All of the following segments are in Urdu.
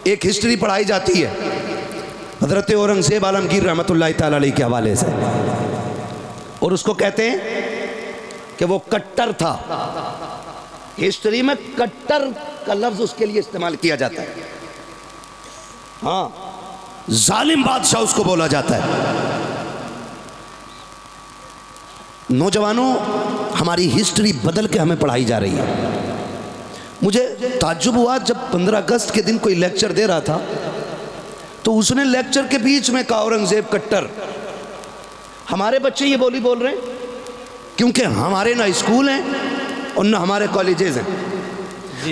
ایک ہسٹری پڑھائی جاتی ہے حضرت اورنگزیب عالمگیر رحمۃ اللہ تعالی علیہ کے حوالے سے، اور اس کو کہتے ہیں کہ وہ کٹر تھا. ہسٹری میں کٹر کا لفظ اس کے لیے استعمال کیا جاتا ہے. ہاں، ظالم بادشاہ اس کو بولا جاتا ہے. نوجوانوں، ہماری ہسٹری بدل کے ہمیں پڑھائی جا رہی ہے. مجھے تعجب ہوا جب 15 اگست کے دن کوئی لیکچر دے رہا تھا تو اس نے لیکچر کے بیچ میں کہا اورنگزیب کٹر. ہمارے بچے یہ بولی بول رہے ہیں کیونکہ ہمارے نہ اسکول ہیں اور نہ ہمارے کالجز ہیں.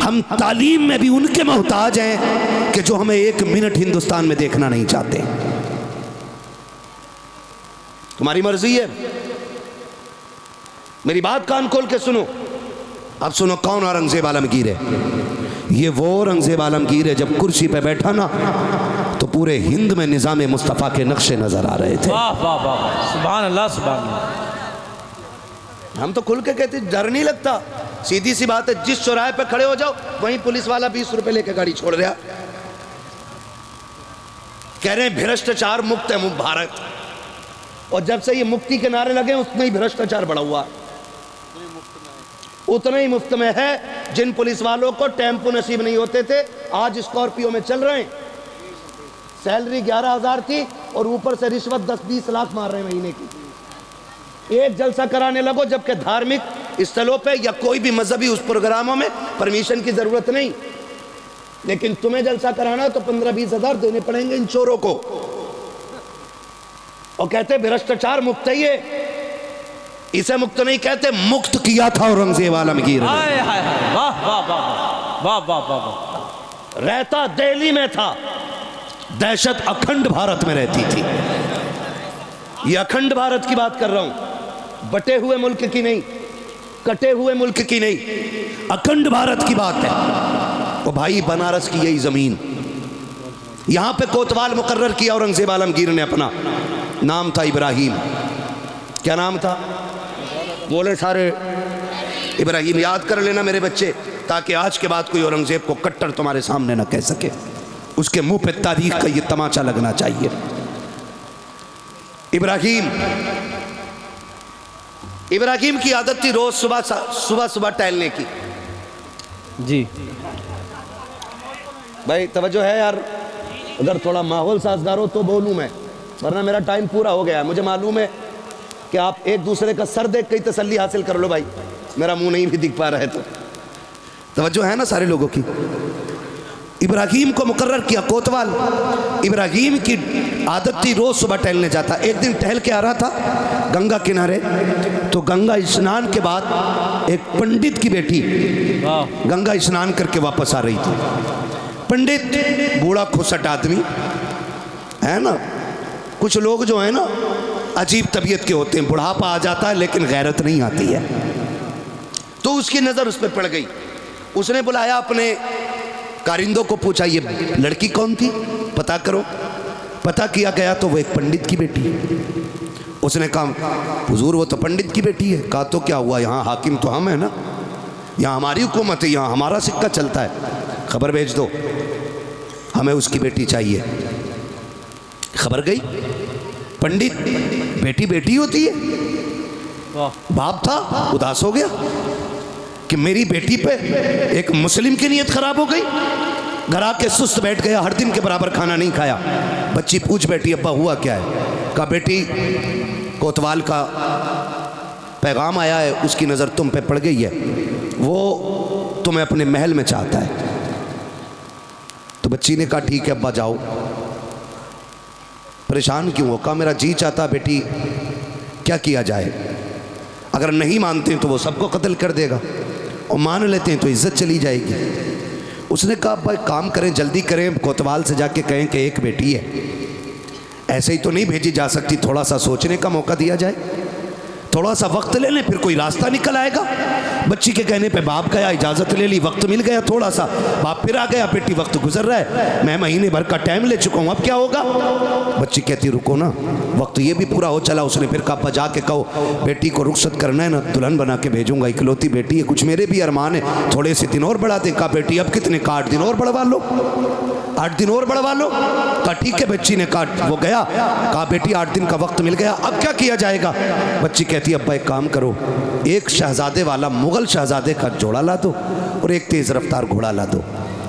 ہم تعلیم میں بھی ان کے محتاج ہیں کہ جو ہمیں ایک منٹ ہندوستان میں دیکھنا نہیں چاہتے. تمہاری مرضی ہے. میری بات کان کھول کے سنو. اب سنو کون اورنگزیب عالمگیر ہے. یہ وہ اورنگزیب عالمگیر ہے جب کرسی پہ بیٹھا نا تو پورے ہند میں نظام مصطفیٰ کے نقشے نظر آ رہے تھے. واہ واہ واہ، سبحان اللہ سبحان اللہ. ہم تو کھل کے کہتے ڈر نہیں لگتا. سیدھی سی بات ہے، جس چوراہے پہ کھڑے ہو جاؤ وہیں پولیس والا 20 روپے لے کے گاڑی چھوڑ دیا. کہہ رہے ہیں بھرشٹاچار مکت ہے بھارت، اور جب سے یہ مکتی کے نعرے لگے اتنا ہی بھرشٹاچار بڑھا ہوا. اتنا ہی مفت میں ہے. جن پولیس والوں کو ٹیمپو نصیب نہیں ہوتے تھے آج اسکارپیو میں چل رہے ہیں. سیلری 11,000 تھی اور اوپر سے رشوت 10-20 لاکھ مار رہے ہیں مہینے کی. ایک جلسہ کرانے لگو جبکہ دھارمک استھلوں پہ یا کوئی بھی مذہبی اس پروگراموں میں پرمیشن کی ضرورت نہیں، لیکن تمہیں جلسہ کرانا تو 15-20 ہزار دینے پڑیں گے ان چوروں کو. اور کہتے بھرشٹاچار مکت ہے. یہ اسے مکت نہیں کہتے، مکت کیا تھا اورنگزیب عالمگیر نے. ہائے ہائے ہائے، واہ واہ واہ واہ واہ واہ واہ. رہتا دہلی میں تھا، دہشت اکھنڈ بھارت میں رہتی تھی. یہ اکھنڈ بھارت کی بات کر رہا ہوں، بٹے ہوئے ملک کی نہیں، کٹے ہوئے ملک کی نہیں، اکھنڈ بھارت کی بات ہے. وہ بھائی بنارس کی یہی زمین، یہاں پہ کوتوال مقرر کیا اورنگزیب عالمگیر نے. اپنا نام تھا ابراہیم. کیا نام تھا؟ بولے سارے ابراہیم. یاد کر لینا میرے بچے، تاکہ آج کے بعد کوئی اورنگزیب کو کٹر تمہارے سامنے نہ کہہ سکے. اس کے منہ پہ تاریخ کا یہ تماچا لگنا چاہیے. ابراہیم کی عادت تھی روز صبح ٹہلنے کی. جی بھائی توجہ ہے یار، اگر تھوڑا ماحول سازگار ہو تو بولوں میں، ورنہ میرا ٹائم پورا ہو گیا ہے. مجھے معلوم ہے کہ آپ ایک دوسرے کا سر دیکھ کے تسلی حاصل کر لو. بھائی میرا منہ نہیں بھی دکھ پا رہا ہے تو توجہ ہے نا سارے لوگوں کی. ابراہیم کو مقرر کیا کوتوال. ابراہیم کی عادت تھی روز صبح ٹہلنے جاتا. ایک دن ٹہل کے آ رہا تھا گنگا کنارے، تو گنگا اسنان کے بعد ایک پنڈت کی بیٹی گنگا اسنان کر کے واپس آ رہی تھی. پنڈت بوڑھا کھسٹ آدمی ہے نا. کچھ لوگ جو ہیں نا عجیب طبیعت کے ہوتے ہیں، بڑھاپا آ جاتا ہے لیکن غیرت نہیں آتی ہے. تو اس کی نظر اس پہ پڑ گئی. اس نے بلایا اپنے کارندوں کو، پوچھا یہ لڑکی کون تھی، پتا کرو. پتا کیا گیا تو وہ ایک پنڈت کی بیٹی ہے. اس نے کہا حضور وہ تو پنڈت کی بیٹی ہے. کہا تو کیا ہوا، یہاں حاکم تو ہم ہیں نا، یہاں ہماری حکومت ہے، یہاں ہمارا سکہ چلتا ہے. خبر بھیج دو، ہمیں اس کی بیٹی چاہیے. خبر گئی. پنڈت بیٹی بیٹی ہوتی ہے. باپ تھا اداس ہو گیا کہ میری بیٹی پہ ایک مسلم کی نیت خراب ہو گئی. گھر آ کے سست بیٹھ گیا، ہر دن کے برابر کھانا نہیں کھایا. بچی پوچھ بیٹی ابا ہوا کیا ہے؟ کہا بیٹی کوتوال کا پیغام آیا ہے، اس کی نظر تم پہ پڑ گئی ہے، وہ تمہیں اپنے محل میں چاہتا ہے. تو بچی نے کہا ٹھیک ہے ابا جاؤ. پریشان کیوں ہو؟ کہا میرا جی چاہتا بیٹی کیا کیا جائے، اگر نہیں مانتے ہیں تو وہ سب کو قتل کر دے گا، اور مان لیتے ہیں تو عزت چلی جائے گی. اس نے کہا ابا ایک کام کریں، جلدی کریں، کوتوال سے جا کے کہیں کہ ایک بیٹی ہے، ایسے ہی تو نہیں بھیجی جا سکتی، تھوڑا سا سوچنے کا موقع دیا جائے. تھوڑا سا وقت لے لیں پھر کوئی راستہ نکل آئے گا. بچی کے کہنے پہ باپ گیا, اجازت لے لی, وقت مل گیا تھوڑا سا, باپ پھر آ گیا, بیٹی وقت گزر رہا ہے, میں مہینے بھر کا ٹائم لے چکا ہوں, اب کیا ہوگا؟ بچی کہتی رکو نا, وقت یہ بھی پورا ہو چلا. اس نے پھر کہا بجا کے کہو بیٹی کو رخصت کرنا ہے نا, دلہن بنا کے بھیجوں گا, اکلوتی بیٹی ہے, کچھ میرے بھی ارمان ہے, تھوڑے سے دن اور بڑھا دے. کہا بیٹی اب کتنے؟ 8 دن اور بڑھوا لو, 8 دن اور بڑھوا لو. کہا ٹھیک ہے. بچی نے کہا, وہ گیا, کہا بیٹی 8 دن کا وقت مل گیا, اب کیا کیا جائے گا؟ بچی کہتی ابا ایک کام کرو, ایک شہزادے والا مغل شہزادے کا جوڑا لا دو اور ایک تیز رفتار گھوڑا لا دو.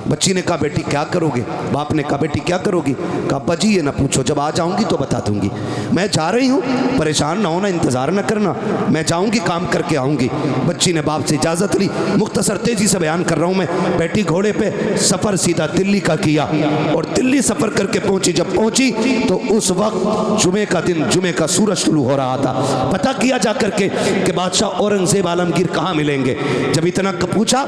بچی نے کہا بیٹی کیا کرو گے؟ باپ نے کہا بیٹی کیا کرو گی؟ کہا ابا جی یہ نہ پوچھو, جب آ جاؤں گی تو بتا دوں گی, میں جا رہی ہوں, پریشان نہ ہونا, انتظار نہ کرنا, میں جاؤں گی کام کر کے آؤں گی. بچی نے باپ سے اجازت لی. مختصر تیزی سے بیان کر رہا ہوں میں. بیٹی گھوڑے پہ, سفر سیدھا دلی کا کیا اور دلی سفر کر کے پہنچی. جب پہنچی تو اس وقت جمعے کا دن, جمعے کا سورج طلوع ہو رہا تھا. پتہ کیا جا کر کے کہ بادشاہ اورنگزیب عالمگیر کہاں ملیں گے. جب اتنا پوچھا,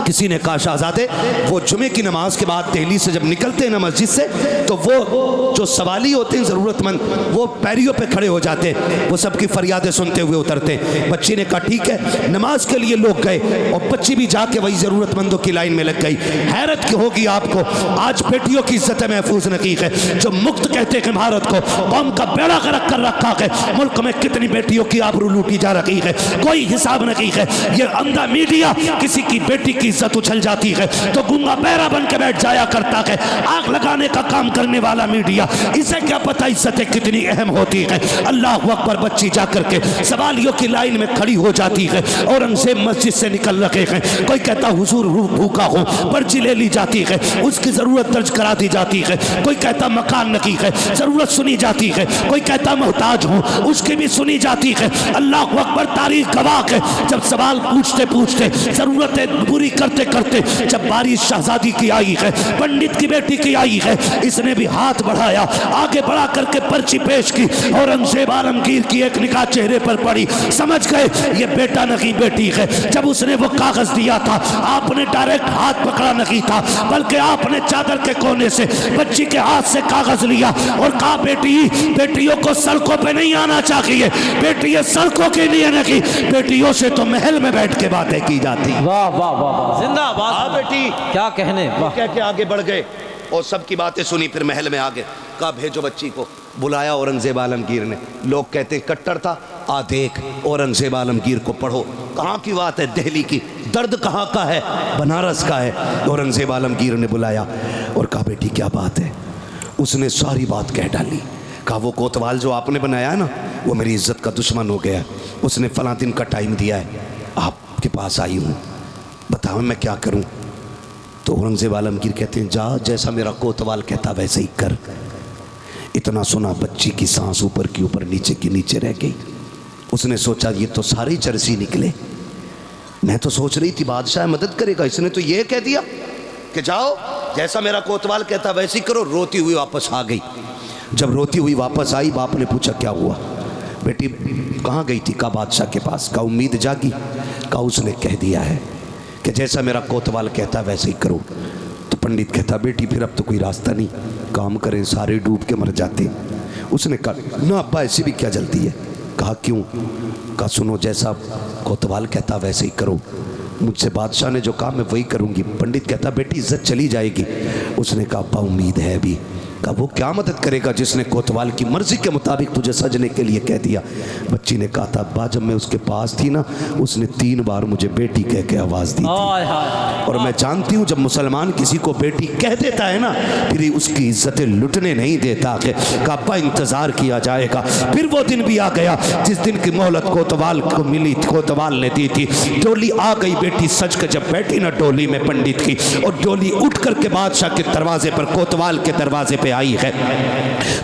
کسی نے کہا شہزادے وہ جمعے کی نماز کے بعد دہلی سے جب نکلتے ہیں نا مسجد سے, تو وہ جو سوالی ہوتے ہیں ضرورت مند, وہ پیریوں پہ کھڑے ہو جاتے ہیں, وہ سب کی فریادیں سنتے ہوئے اترتے ہیں. بچی نے کہا ٹھیک ہے. نماز کے لیے لوگ گئے اور بچی بھی جا کے وہی ضرورت مندوں کی لائن میں لگ گئی. حیرت کی ہوگی آپ کو, آج بیٹیوں کی عزت محفوظ نہیں ہے. جو مکت کہتے ہیں کہ بھارت کو قوم کا بیڑا غرق کر رکھا ہے, ملک میں کتنی بیٹیوں کی آبرو لوٹی جا رہی ہے, کوئی حساب نہیں ہے. یہ اندھا میڈیا کسی کی بیٹی کی عزت اچھل جاتی ہے تو گنگا بیرا بن کے بیٹھ جایا کرتا ہے. آگ لگانے کا کام کرنے والا میڈیا, اسے کیا پتہ عزتیں کتنی اہم ہوتی ہیں. اللہ اکبر. بچی جا کر کے سوالیوں کی لائن میں کھڑی ہو جاتی ہے. اورنگزیب مسجد سے نکل رہے ہیں. کوئی کہتا حضور بھوکا ہو, پرچی لے لی جاتی ہے, اس کی ضرورت درج کرا دی جاتی ہے. کوئی کہتا مکان نہیں ہے, ضرورت سنی جاتی ہے. کوئی کہتا محتاج ہوں, اس کی بھی سنی جاتی ہے. اللہ اکبر. تاریخ گواہ ہے, جب سوال پوچھتے پوچھتے, ضرورتیں پوری کرتے کرتے, جب باری شہزادی کی آئی ہے, پنڈت کی بیٹی کی آئی ہے, اس نے بھی ہاتھ بڑھایا, آگے بڑھا کر کے پرچی پیش کی. اورنگزیب عالمگیر کی ایک نگاہ چہرے پر پڑی, سمجھ گئے یہ بیٹا نہیں بیٹی ہے. جب اس نے وہ کاغذ دیا تھا, آپ نے ڈائریکٹ ہاتھ پکڑا نہیں تھا, بلکہ آپ نے چادر کے کونے سے بچی کے ہاتھ سے کاغذ لیا اور کہا بیٹی, بیٹیوں کو سڑکوں پہ نہیں آنا چاہیے, بیٹی سڑکوں کے لیے نہیں, بیٹیوں سے تو محل میں بیٹھ کے باتیں کی جاتی. واہ واہ واہ, زندہ باد بیٹی کیا کہنے. کہہ کے آگے بڑھ گئے اور سب کی باتیں سنی. پھر محل میں آگے کہا بھیجو بچی کو. بلایا اورنگزیب عالمگیر نے. لوگ کہتے کٹر تھا, آ دیکھ اورنگزیب عالمگیر کو پڑھو. کہاں کی بات ہے؟ دہلی کی. درد کہاں کا ہے؟ بنارس کا ہے. اورنگزیب عالمگیر نے بلایا اور کہا بیٹی کیا بات ہے؟ اس نے ساری بات کہہ ڈالی. کہا وہ کوتوال جو آپ نے بنایا ہے نا, وہ میری عزت کا دشمن ہو گیا. اس نے فلاں دن کا ٹائم دیا ہے, آپ کے پاس آئی ہوں, بتاؤ میں کیا کروں. تو اورنگزیب عالمگیر کہتے ہیں جا, جیسا میرا کوتوال کہتا ویسے ہی کر. اتنا سنا بچی کی سانس اوپر کی اوپر نیچے کی نیچے رہ گئی. اس نے سوچا یہ تو سارے چرسی نکلے, میں تو سوچ رہی تھی بادشاہ مدد کرے گا, اس نے تو یہ کہہ دیا کہ جاؤ جیسا میرا کوتوال کہتا ویسے ہی کرو. روتی ہوئی واپس آ گئی. جب روتی ہوئی واپس آئی, باپ نے پوچھا کیا ہوا بیٹی, کہاں گئی تھی؟ کہا بادشاہ کے پاس. کہا امید جاگی؟ کہا اس نے کہہ دیا ہے کہ جیسا میرا کوتوال کہتا ویسے ہی کرو. تو پنڈت کہتا بیٹی پھر اب تو کوئی راستہ نہیں, کام کریں, سارے ڈوب کے مر جاتے. اس نے کہا نہ ابا ایسی بھی کیا جلدی ہے. کہا کیوں؟ کہا سنو جیسا کوتوال کہتا ویسے ہی کرو, مجھ سے بادشاہ نے جو کہا میں وہی کروں گی. پنڈت کہتا بیٹی عزت چلی جائے گی. اس نے کہا ابا امید ہے بھی. کہا وہ کیا مدد کرے گا جس نے کوتوال کی مرضی کے مطابق تجھے سجنے کے لیے کہہ دیا. بچی نے کہا تھا ابا جب میں اس کے پاس تھی نا, اس نے 3 بار مجھے بیٹی کہہ کے آواز دی تھی, اور میں جانتی ہوں جب مسلمان کسی کو بیٹی کہہ دیتا ہے نا, پھر اس کی عزتیں لٹنے نہیں دیتا. کہا ابا انتظار کیا جائے گا. پھر وہ دن بھی آ گیا جس دن کی مہلت کوتوال کو ملی, کوتوال نے دی تھی. ڈولی آ گئی, بیٹی سج کے جب بیٹھی نا ڈولی میں پنڈت کی, اور ڈولی اٹھ کر کے بادشاہ کے دروازے پر, کوتوال کے دروازے پہ آئی ہے.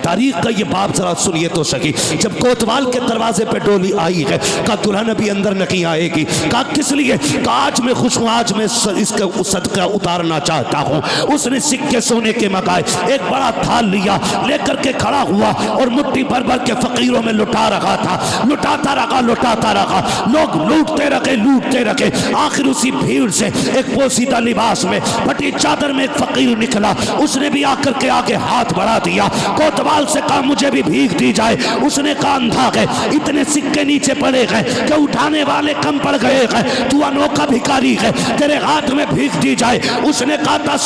تاریخ کا یہ باب ذرا سنیے تو صحیح. جب کوتوال کے دروازے پہ ڈولی آئی ہے, کہا دلہن ابھی اندر نہیں آئے گی. کہا کس لیے؟ کہا آج میں خوش ہوں, آج میں اس کا صدقہ اتارنا چاہتا ہوں. اس نے سکے سونے کے منگائے, ایک بڑا تھال لیا, لے کر کے کھڑا ہوا اور مٹھی بھر بھر کے فقیروں میں لٹا رہا تھا. لٹاتا رہا. لوگ لوٹتے رکھے. آخر اسی بھیڑ سے ایک پوسیدہ لباس میں, پھٹی چادر میں ایک فقیر نکلا. اس نے بھی آ کر کے آگے ہاتھ بڑھا دیا, کوتوال سے کہا مجھے بھی بھیک دی جائے. اس نے کہا اندھا ہے, اتنے سکے نیچے پڑے گئے کہ اٹھانے والے کم پڑ گئے ہیں, تو انوکھا بھکاری ہے, تیرے ہاتھ میں بھیک دی جائے. اس نے کہا تھا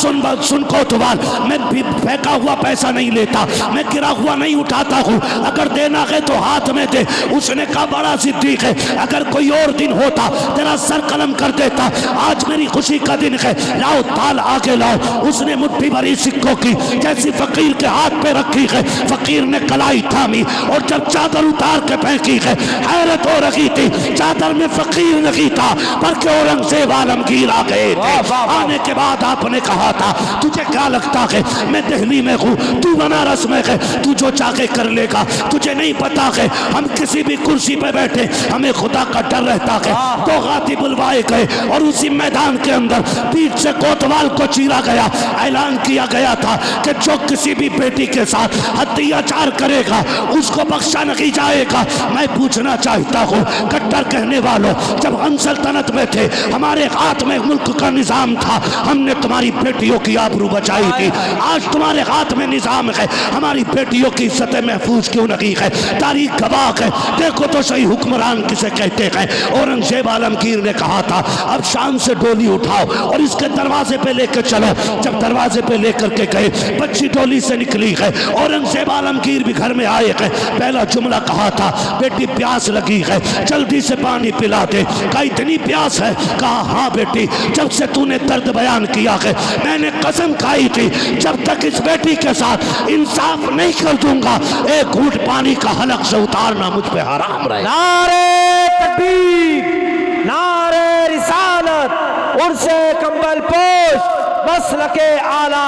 سن کوتوال, میں پھینکا ہوا پیسہ نہیں لیتا, میں گرا ہوا نہیں اٹھاتا ہوں, اگر دینا ہے تو ہاتھ میں دے. اس نے کہا بڑا صدیق ہے, اگر کوئی اور دن ہوتا تیرا سر قلم کر دیتا, آج میری خوشی کا دن ہے, لاؤ تال آگے لاؤ. اس نے مٹھی بھری سکوں کی جیسی فقیر کے ہاتھ پہ رکھی ہے, فقیر نے کلائی تھامی اور جب چادر اتار کے پھینکی ہے, حیرت ہو رہی تھی, چادر میں فقیر نہیں تھا بلکہ اورنگزیب عالمگیر آ گئے تھے. آنے کے بعد آپ نے کہا تھا تجھے کیا لگتا ہے میں دہلی میں ہوں, تو بنارس میں ہے, تو جو چاہے کر لے گا, تجھے نہیں پتا ہے ہم کسی بھی کرسی پہ بیٹھے ہمیں خدا کا ڈر رہتا ہے. تو غاتی بلوائے گئے اور اسی میدان کے اندر پیٹھ سے کوتوال کو چیرا گیا. اعلان کیا گیا تھا کہ جو کسی بھی بیٹی کے ساتھ اتیاچار کرے گا اس کو بخشا نہیں جائے گا. میں پوچھنا چاہتا ہوں کٹر کہنے والوں, جب ہم سلطنت میں تھے ہمارے ہاتھ میں ملک کا نظام تھا, ہم نے تمہاری بیٹیوں کی آبرو بچائی تھی. آج تمہارے ہاتھ میں نظام ہے, ہماری بیٹیوں کی عزت محفوظ کیوں نہیں ہے؟ تاریخ گواہ ہے, دیکھو تو صحیح حکمران کسے کہتے ہیں. اورنگزیب عالمگیر نے کہا تھا اب شام سے ڈولی اٹھاؤ اور اس کے دروازے پہ لے کے چلو. جب دروازے پہ لے کر کے گئے, بچی ڈولی سے نکلی ہے, اورنگزیب عالمگیر بھی گھر میں آئے ہیں. پہلا جملہ کہا تھا بیٹی پیاس لگی ہے, جلدی سے پانی پلا دے. کہا اتنی پیاس ہے؟ کہا ہاں بیٹی, جب سے تو نے درد بیان کیا ہے میں نے قسم کھائی تھی جب تک اس بیٹی کے ساتھ انصاف نہیں کر دوں گا ایک گھونٹ پانی کا حلق سے اتارنا مجھ پہ حرام رہے. نعرے تکبیر, نعرے رسالت, عرص کمبل پوش, مسلک اعلی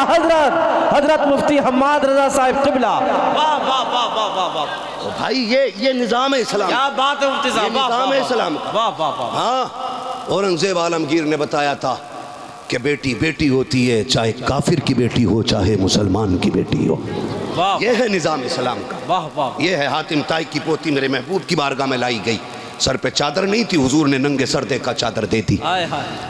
حضرت مفتی حماد رضا صاحب قبلہ. واہ واہ واہ واہ واہ واہ بھائی یہ نظام اسلام, کیا بات ہے مفتی صاحب, یہ نظام اسلام. واہ واہ واہ. ہاں, اورنگزیب عالمگیر نے بتایا تھا کہ بیٹی بیٹی ہوتی ہے, چاہے کافر کی بیٹی ہو چاہے مسلمان کی بیٹی ہو. یہ ہے نظام اسلام کا. واہ واہ. یہ ہے حاتم طائی کی پوتی میرے محبوب کی بارگاہ میں لائی گئی, سر پہ چادر نہیں تھی, حضور نے ننگے سر دے کا چادر دے دی,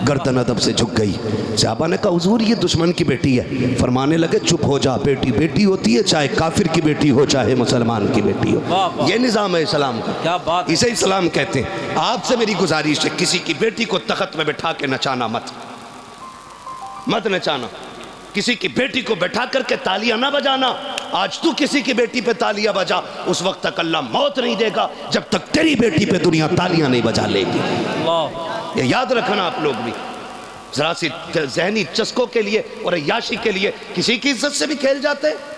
گردن ادب سے جھک گئی. صحابہ نے کہا حضور یہ دشمن کی بیٹی ہے. فرمانے لگے چپ ہو جا, بیٹی بیٹی ہوتی ہے چاہے کافر کی بیٹی ہو چاہے مسلمان کی بیٹی ہو. یہ نظام ہے اسلام کا, کیا بات, اسے اسلام کہتے ہیں. آپ سے میری گزارش ہے کسی کی بیٹی کو تخت میں بٹھا کے نچانا مت نچانا, کسی کی بیٹی کو بٹھا کر کے تالیاں نہ بجانا. آج تو کسی کی بیٹی پہ تالیاں بجا, اس وقت تک اللہ موت نہیں دے گا جب تک تیری بیٹی پہ دنیا تالیاں نہیں بجا لے گی. یہ یاد رکھنا آپ لوگ بھی, ذرا سی ذہنی چسکوں کے لیے اور عیاشی کے لیے کسی کی عزت سے بھی کھیل جاتے ہیں.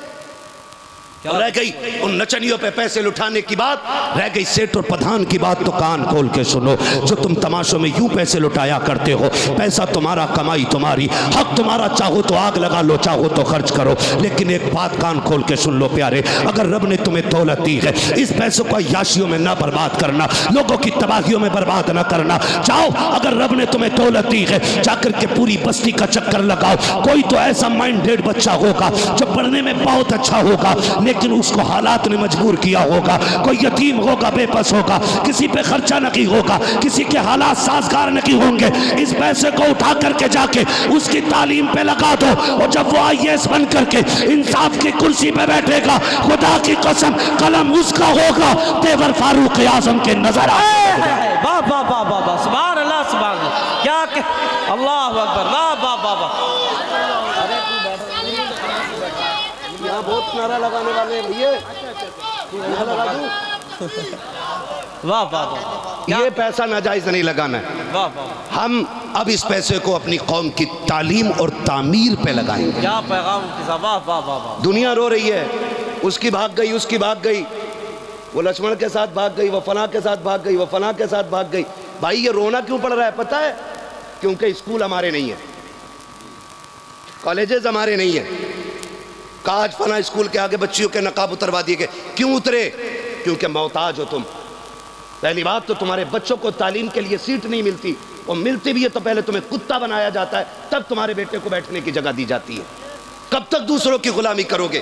رہ گئی ان نچنیوں پہ پیسے لٹھانے کی بات, رہ گئی سیٹ اور پدھان کی بات, تو کان کھول کے سنو. جو تم تماشوں میں یوں پیسے لٹایا کرتے ہو, پیسہ تمہارا, کمائی تمہاری, حق تمہارا, چاہو تو آگ لگا لو چاہو تو خرچ کرو. لیکن ایک بات کان کھول کے سن لو پیارے, اگر رب نے تمہیں دولت دی ہے اس پیسوں کو عیاشیوں میں نہ برباد کرنا, لوگوں کی تباہیوں میں برباد نہ کرنا. جاؤ, اگر رب نے تمہیں دولت دی ہے جا کر کے پوری بستی کا چکر لگاؤ. کوئی تو ایسا مائنڈیڈ بچہ ہوگا جو پڑھنے میں بہت اچھا ہوگا لیکن اس کو حالات نے مجبور کیا ہوگا. کوئی یتیم ہوگا, بے بس ہوگا, کسی پہ خرچہ نہیں ہوگا, کسی کے حالات سازگار نہیں ہوں گے. اس پیسے کو اٹھا کر کے جا کے اس کی تعلیم پہ لگا دو, اور جب وہ IAS بن کر کے انصاف کی کرسی پہ بیٹھے گا, خدا کی قسم قلم اس کا ہوگا تیور فاروق اعظم کے نظر آئے. واہ واہ واہ واہ, سبحان اللہ سبحان اللہ, کیا کہ اللہ اکبر, واہ واہ واہ واہ. یہاں بہت نعرہ لگانے والے ہیں بھئیے, نعرہ لگا دوں. واہ واہ واہ, یہ پیسہ ناجائز نہیں لگانا ہے. واہ واہ, ہم اب اس پیسے کو اپنی قوم کی تعلیم اور تعمیر پہ لگائیں گے. کیا پیغام کے ساتھ, واہ واہ واہ واہ. دنیا رو رہی ہے, اس کی بھاگ گئی, اس کی بھاگ گئی, وہ لکشمن کے ساتھ بھاگ گئی, وہ فلاں کے ساتھ بھاگ گئی, وہ فلاں کے ساتھ بھاگ گئی. بھائی یہ رونا کیوں پڑ رہا ہے پتہ ہے؟ کیونکہ اسکول ہمارے نہیں ہیں, کالجز ہمارے نہیں ہیں. آج فلاں اسکول کے آگے بچیوں کے نقاب اتروا دیے گئے. کیوں اترے؟ کیونکہ محتاج ہو تم. پہلی بات تو تمہارے بچوں کو تعلیم کے لیے سیٹ نہیں ملتی, اور ملتی بھی ہے تو پہلے تمہیں کتا بنایا جاتا ہے, تب تمہارے بیٹے کو بیٹھنے کی جگہ دی جاتی ہے. کب تک دوسروں کی غلامی کرو گے؟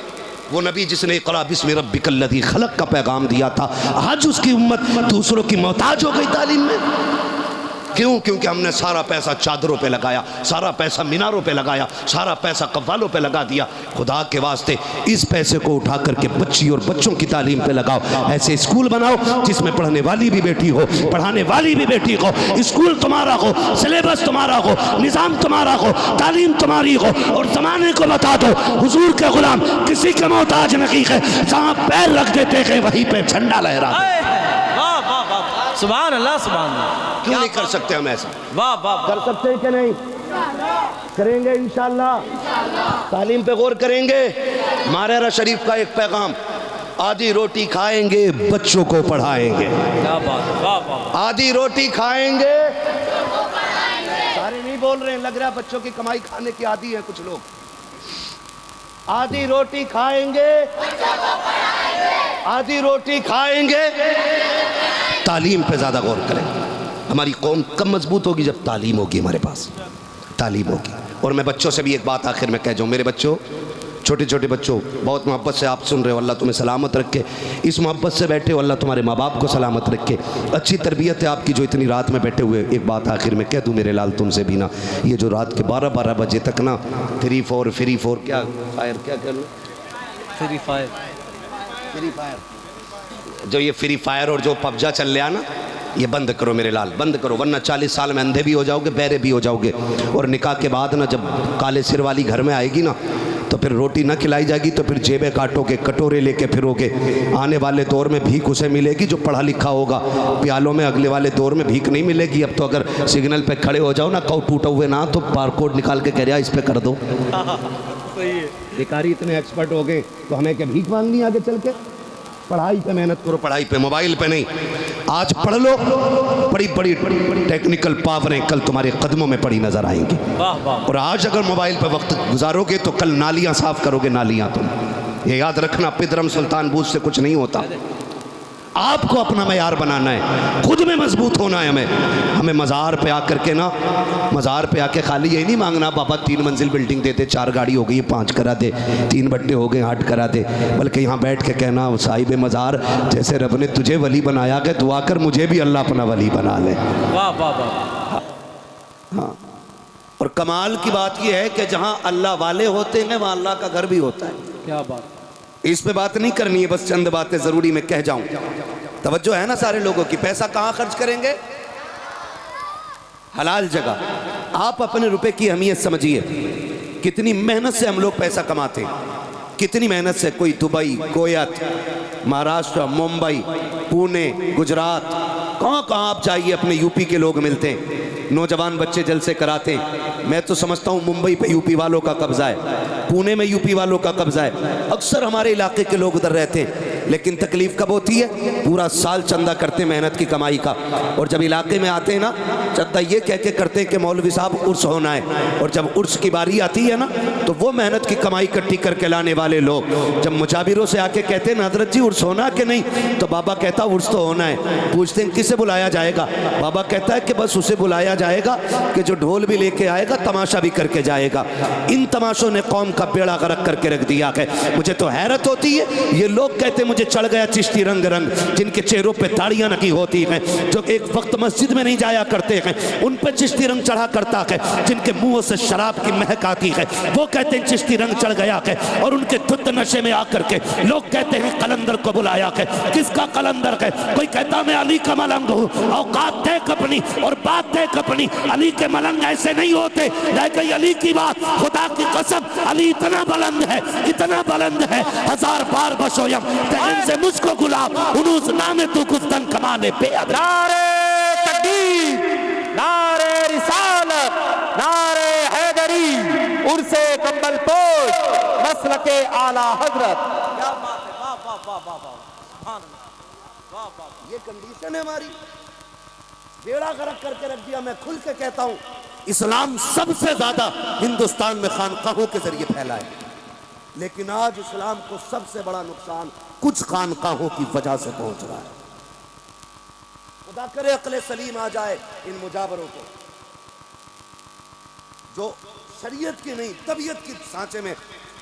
وہ نبی جس نے اقرا بسم ربک الذی خلق کا پیغام دیا تھا, آج اس کی امت دوسروں کی محتاج ہو گئی تعلیم میں. کیوں؟ کیونکہ ہم نے سارا پیسہ چادروں پہ لگایا، سارا پیسہ میناروں پہ لگایا، سارا پیسہ قوالوں پہ لگا دیا۔ خدا کے واسطے اس پیسے کو اٹھا کر کے بچی اور بچوں کی تعلیم پہ لگاؤ۔ ایسے اسکول بناؤ جس میں پڑھنے والی بھی بیٹی ہو، پڑھانے والی بھی بیٹی ہو، اسکول تمہارا ہو، سلیبس تمہارا ہو، نظام تمہارا ہو، تعلیم تمہاری ہو، اور زمانے کو بتا دو حضور کے غلام کسی کے محتاج نہیں ہے، جہاں پیر رکھ دیتے ہیں وہیں پہ جھنڈا لہرا دے۔ واہ واہ واہ، سبحان اللہ سبحان اللہ۔ کیوں نہیں کر سکتے ہم ایسا؟ واہ واہ، کر سکتے ہیں کہ نہیں؟ کریں گے انشاءاللہ۔ تعلیم پہ غور کریں گے۔ ماررہ شریف کا ایک پیغام، آدھی روٹی کھائیں گے بچوں کو پڑھائیں گے۔ کیا بات ہے، واہ واہ، آدھی روٹی کھائیں گے، سارے نہیں بول رہے ہیں، لگ رہا ہے بچوں کی کمائی کھانے کی عادی ہے کچھ لوگ۔ آدھی روٹی کھائیں گے، آدھی روٹی کھائیں گے۔ تعلیم پہ زیادہ غور کریں۔ ہماری قوم کم مضبوط ہوگی جب تعلیم ہوگی، ہمارے پاس تعلیم ہوگی۔ اور میں بچوں سے بھی ایک بات آخر میں کہہ جاؤں، میرے بچوں، چھوٹے چھوٹے بچوں، بہت محبت سے آپ سن رہے ہو، اللہ تمہیں سلامت رکھے، اس محبت سے بیٹھے ہو، اللہ تمہارے ماں باپ کو سلامت رکھے، اچھی تربیت ہے آپ کی جو اتنی رات میں بیٹھے ہوئے۔ ایک بات آخر میں کہہ دوں میرے لال تم سے بھی نا، یہ جو رات کے 12 بجے تک نا فری فور کیا فائر کیا کر لو، فری فائر، فری فائر، جو یہ فری فائر اور جو پبجا چل رہا نا، یہ بند کرو میرے لال، بند کرو، ورنہ 40 سال میں اندھے بھی ہو جاؤ گے، بہرے بھی ہو جاؤ گے۔ اور نکاح کے بعد نا جب کالے سر والی گھر میں آئے گی نا تو پھر روٹی نہ کھلائی جائے گی، تو پھر جیبیں کاٹو گے، کٹورے لے کے پھرو گے۔ آنے والے دور میں بھیک اسے ملے گی جو پڑھا لکھا ہوگا، پیالوں میں اگلے والے دور میں بھیک نہیں ملے گی۔ اب تو اگر سگنل پہ کھڑے ہو جاؤ نا، کہو ٹوٹا ہوئے نا، تو بار کوڈ نکال کے کہہ رہا اس پہ کر دو۔ بیکاری اتنے ایکسپرٹ ہو گئے تو ہمیں کیا بھیک مانگنی آگے چل کے؟ پڑھائی پہ محنت کرو، پڑھائی پہ، موبائل پہ نہیں۔ آج پڑھ لو، بڑی بڑی ٹیکنیکل پاوریں کل تمہارے قدموں میں پڑی نظر آئیں گی۔ واہ واہ، اور آج اگر موبائل پہ وقت گزارو گے تو کل نالیاں صاف کرو گے، نالیاں تم۔ یہ یاد رکھنا، پدرم سلطان بوجھ سے کچھ نہیں ہوتا۔ آپ کو اپنا معیار بنانا ہے، خود میں مضبوط ہونا ہے۔ ہمیں مزار پہ آ کر کے نا، مزار پہ آ کے خالی یہی نہیں مانگنا بابا 3 منزل بلڈنگ دے دے، 4 گاڑی ہو گئی 5 کرا دے، 3 بٹے ہو گئے 8 کرا دے، بلکہ یہاں بیٹھ کے کہنا صاحب مزار جیسے رب نے تجھے ولی بنایا کہ دعا کر مجھے بھی اللہ اپنا ولی بنا لے۔ واہ واہ واہ، ہاں، اور کمال کی بات یہ ہے کہ جہاں اللہ والے ہوتے ہیں وہاں اللہ کا گھر بھی ہوتا ہے۔ کیا بات، اس پہ بات نہیں کرنی ہے، بس چند باتیں ضروری میں کہہ جاؤں۔ توجہ ہے نا سارے لوگوں کی؟ پیسہ کہاں خرچ کریں گے؟ حلال جگہ۔ آپ اپنے روپے کی اہمیت سمجھیے، کتنی محنت سے ہم لوگ پیسہ کماتے ہیں، کتنی محنت سے۔ کوئی دبئی، کویت، مہاراشٹر، ممبئی، پونے، گجرات، کہاں آپ جائیے اپنے یو پی کے لوگ ملتے ہیں، نوجوان بچے جلسے کراتے ہیں۔ میں تو سمجھتا ہوں ممبئی پہ یو پی والوں کا قبضہ ہے، پونے میں یو پی والوں کا قبضہ ہے، اکثر ہمارے علاقے کے لوگ ادھر رہتے ہیں۔ لیکن تکلیف کب ہوتی ہے؟ پورا سال چندہ کرتے محنت کی کمائی کا، اور جب علاقے میں آتے ہیں نا چندہ یہ کہہ کے کرتے ہیں کہ مولوی صاحب عرس ہونا ہے، اور جب عرس کی باری آتی ہے نا تو وہ محنت کی کمائی اکٹھی کر کے لانے والے لوگ جب مجابروں سے آ کے کہتے ہیں حضرت جی عرس ہونا کہ نہیں، تو بابا کہتا عرس تو ہونا ہے۔ پوچھتے ہیں کسے بلایا جائے گا؟ بابا کہتا ہے کہ بس اسے بلایا جائے گا کہ جو ڈھول بھی لے کے آئے گا، تماشا بھی کر کے جائے گا۔ ان تماشوں نے قوم کا بیڑا غرق کر کے رکھ دیا ہے۔ مجھے تو حیرت ہوتی ہے، یہ لوگ کہتے ہیں مجھے چڑھ گیا چشتی رنگ رنگ، جن کے چہروں پہ داڑیاں نکی ہوتی ہیں، جو ایک وقت مسجد میں نہیں جایا کرتے ہیں، ان پہ چشتی رنگ چڑھا کرتا ہے، جن کے منہوں سے شراب کی مہک آتی ہے، وہ کہتے ہیں چشتی رنگ چڑھ گیا ہے، اور ان کے دھت نشے میں آ کر کے لوگ کہتے ہیں قلندر کو بلایا ہے۔ کس کا قلندر ہے؟ کوئی کہتا میں علی کا ملنگ ہوں، اوقات دیکھ اپنی اور بات دیکھ اپنی۔ علی کے ملنگ ایسے نہیں ہوتے، لیکن علی کی بات، خدا کی قسم علی اتنا بلند ہے، اتنا بلند ہے، 1000 بار بشویم تہن سے مجھ کو گلاب انوز نام تو گفتن کمانے پہ ادھر۔ نعرہ تکبیر، نعرہ رسالت، نعرہ حیدری، عرس کمبل پوش، مسلک اعلیٰ حضرت۔ کیا بات ہے، واہ واہ واہ واہ واہ، سبحان اللہ، واہ واہ۔ یہ کنڈیشن ہے ہماری، بیڑا غرق کر کے رکھ دیا۔ میں کھل کے کہتا ہوں اسلام سب سے زیادہ ہندوستان میں خانقاہوں کے ذریعے پھیلا ہے، لیکن آج اسلام کو سب سے بڑا نقصان کچھ خانقاہوں کی وجہ سے پہنچ رہا ہے۔ خدا کرے عقل سلیم آ جائے ان مجابروں کو جو شریعت کی نہیں طبیعت کی سانچے میں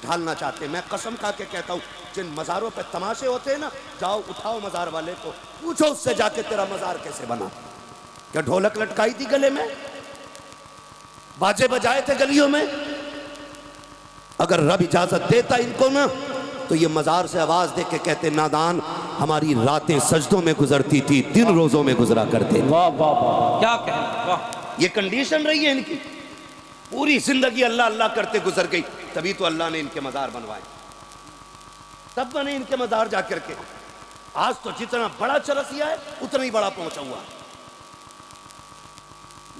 ڈھالنا چاہتے ہیں۔ میں قسم کھا کے کہتا ہوں جن مزاروں پہ تماشے ہوتے ہیں نا، جاؤ اٹھاؤ مزار والے کو، پوچھو اس سے جا کے تیرا مزار کیسے بنا، کیا ڈھولک لٹکائی تھی گلے میں؟ باجے بجائے تھے گلیوں میں؟ اگر رب اجازت دیتا ان کو نا تو یہ مزار سے آواز دے کے کہتے نادان ہماری راتیں سجدوں میں گزرتی تھی، دن روزوں میں گزرا کرتے تھے۔ واہ واہ واہ، کیا کہیں، واہ۔ یہ کنڈیشن رہی ہے ان کی، پوری زندگی اللہ اللہ کرتے گزر گئی، تبھی تو اللہ نے ان کے مزار بنوائے، تب بنے ان کے مزار جا کر کے۔ آج تو جتنا بڑا چرسیا ہے اتنا ہی بڑا پہنچا ہوا ہے۔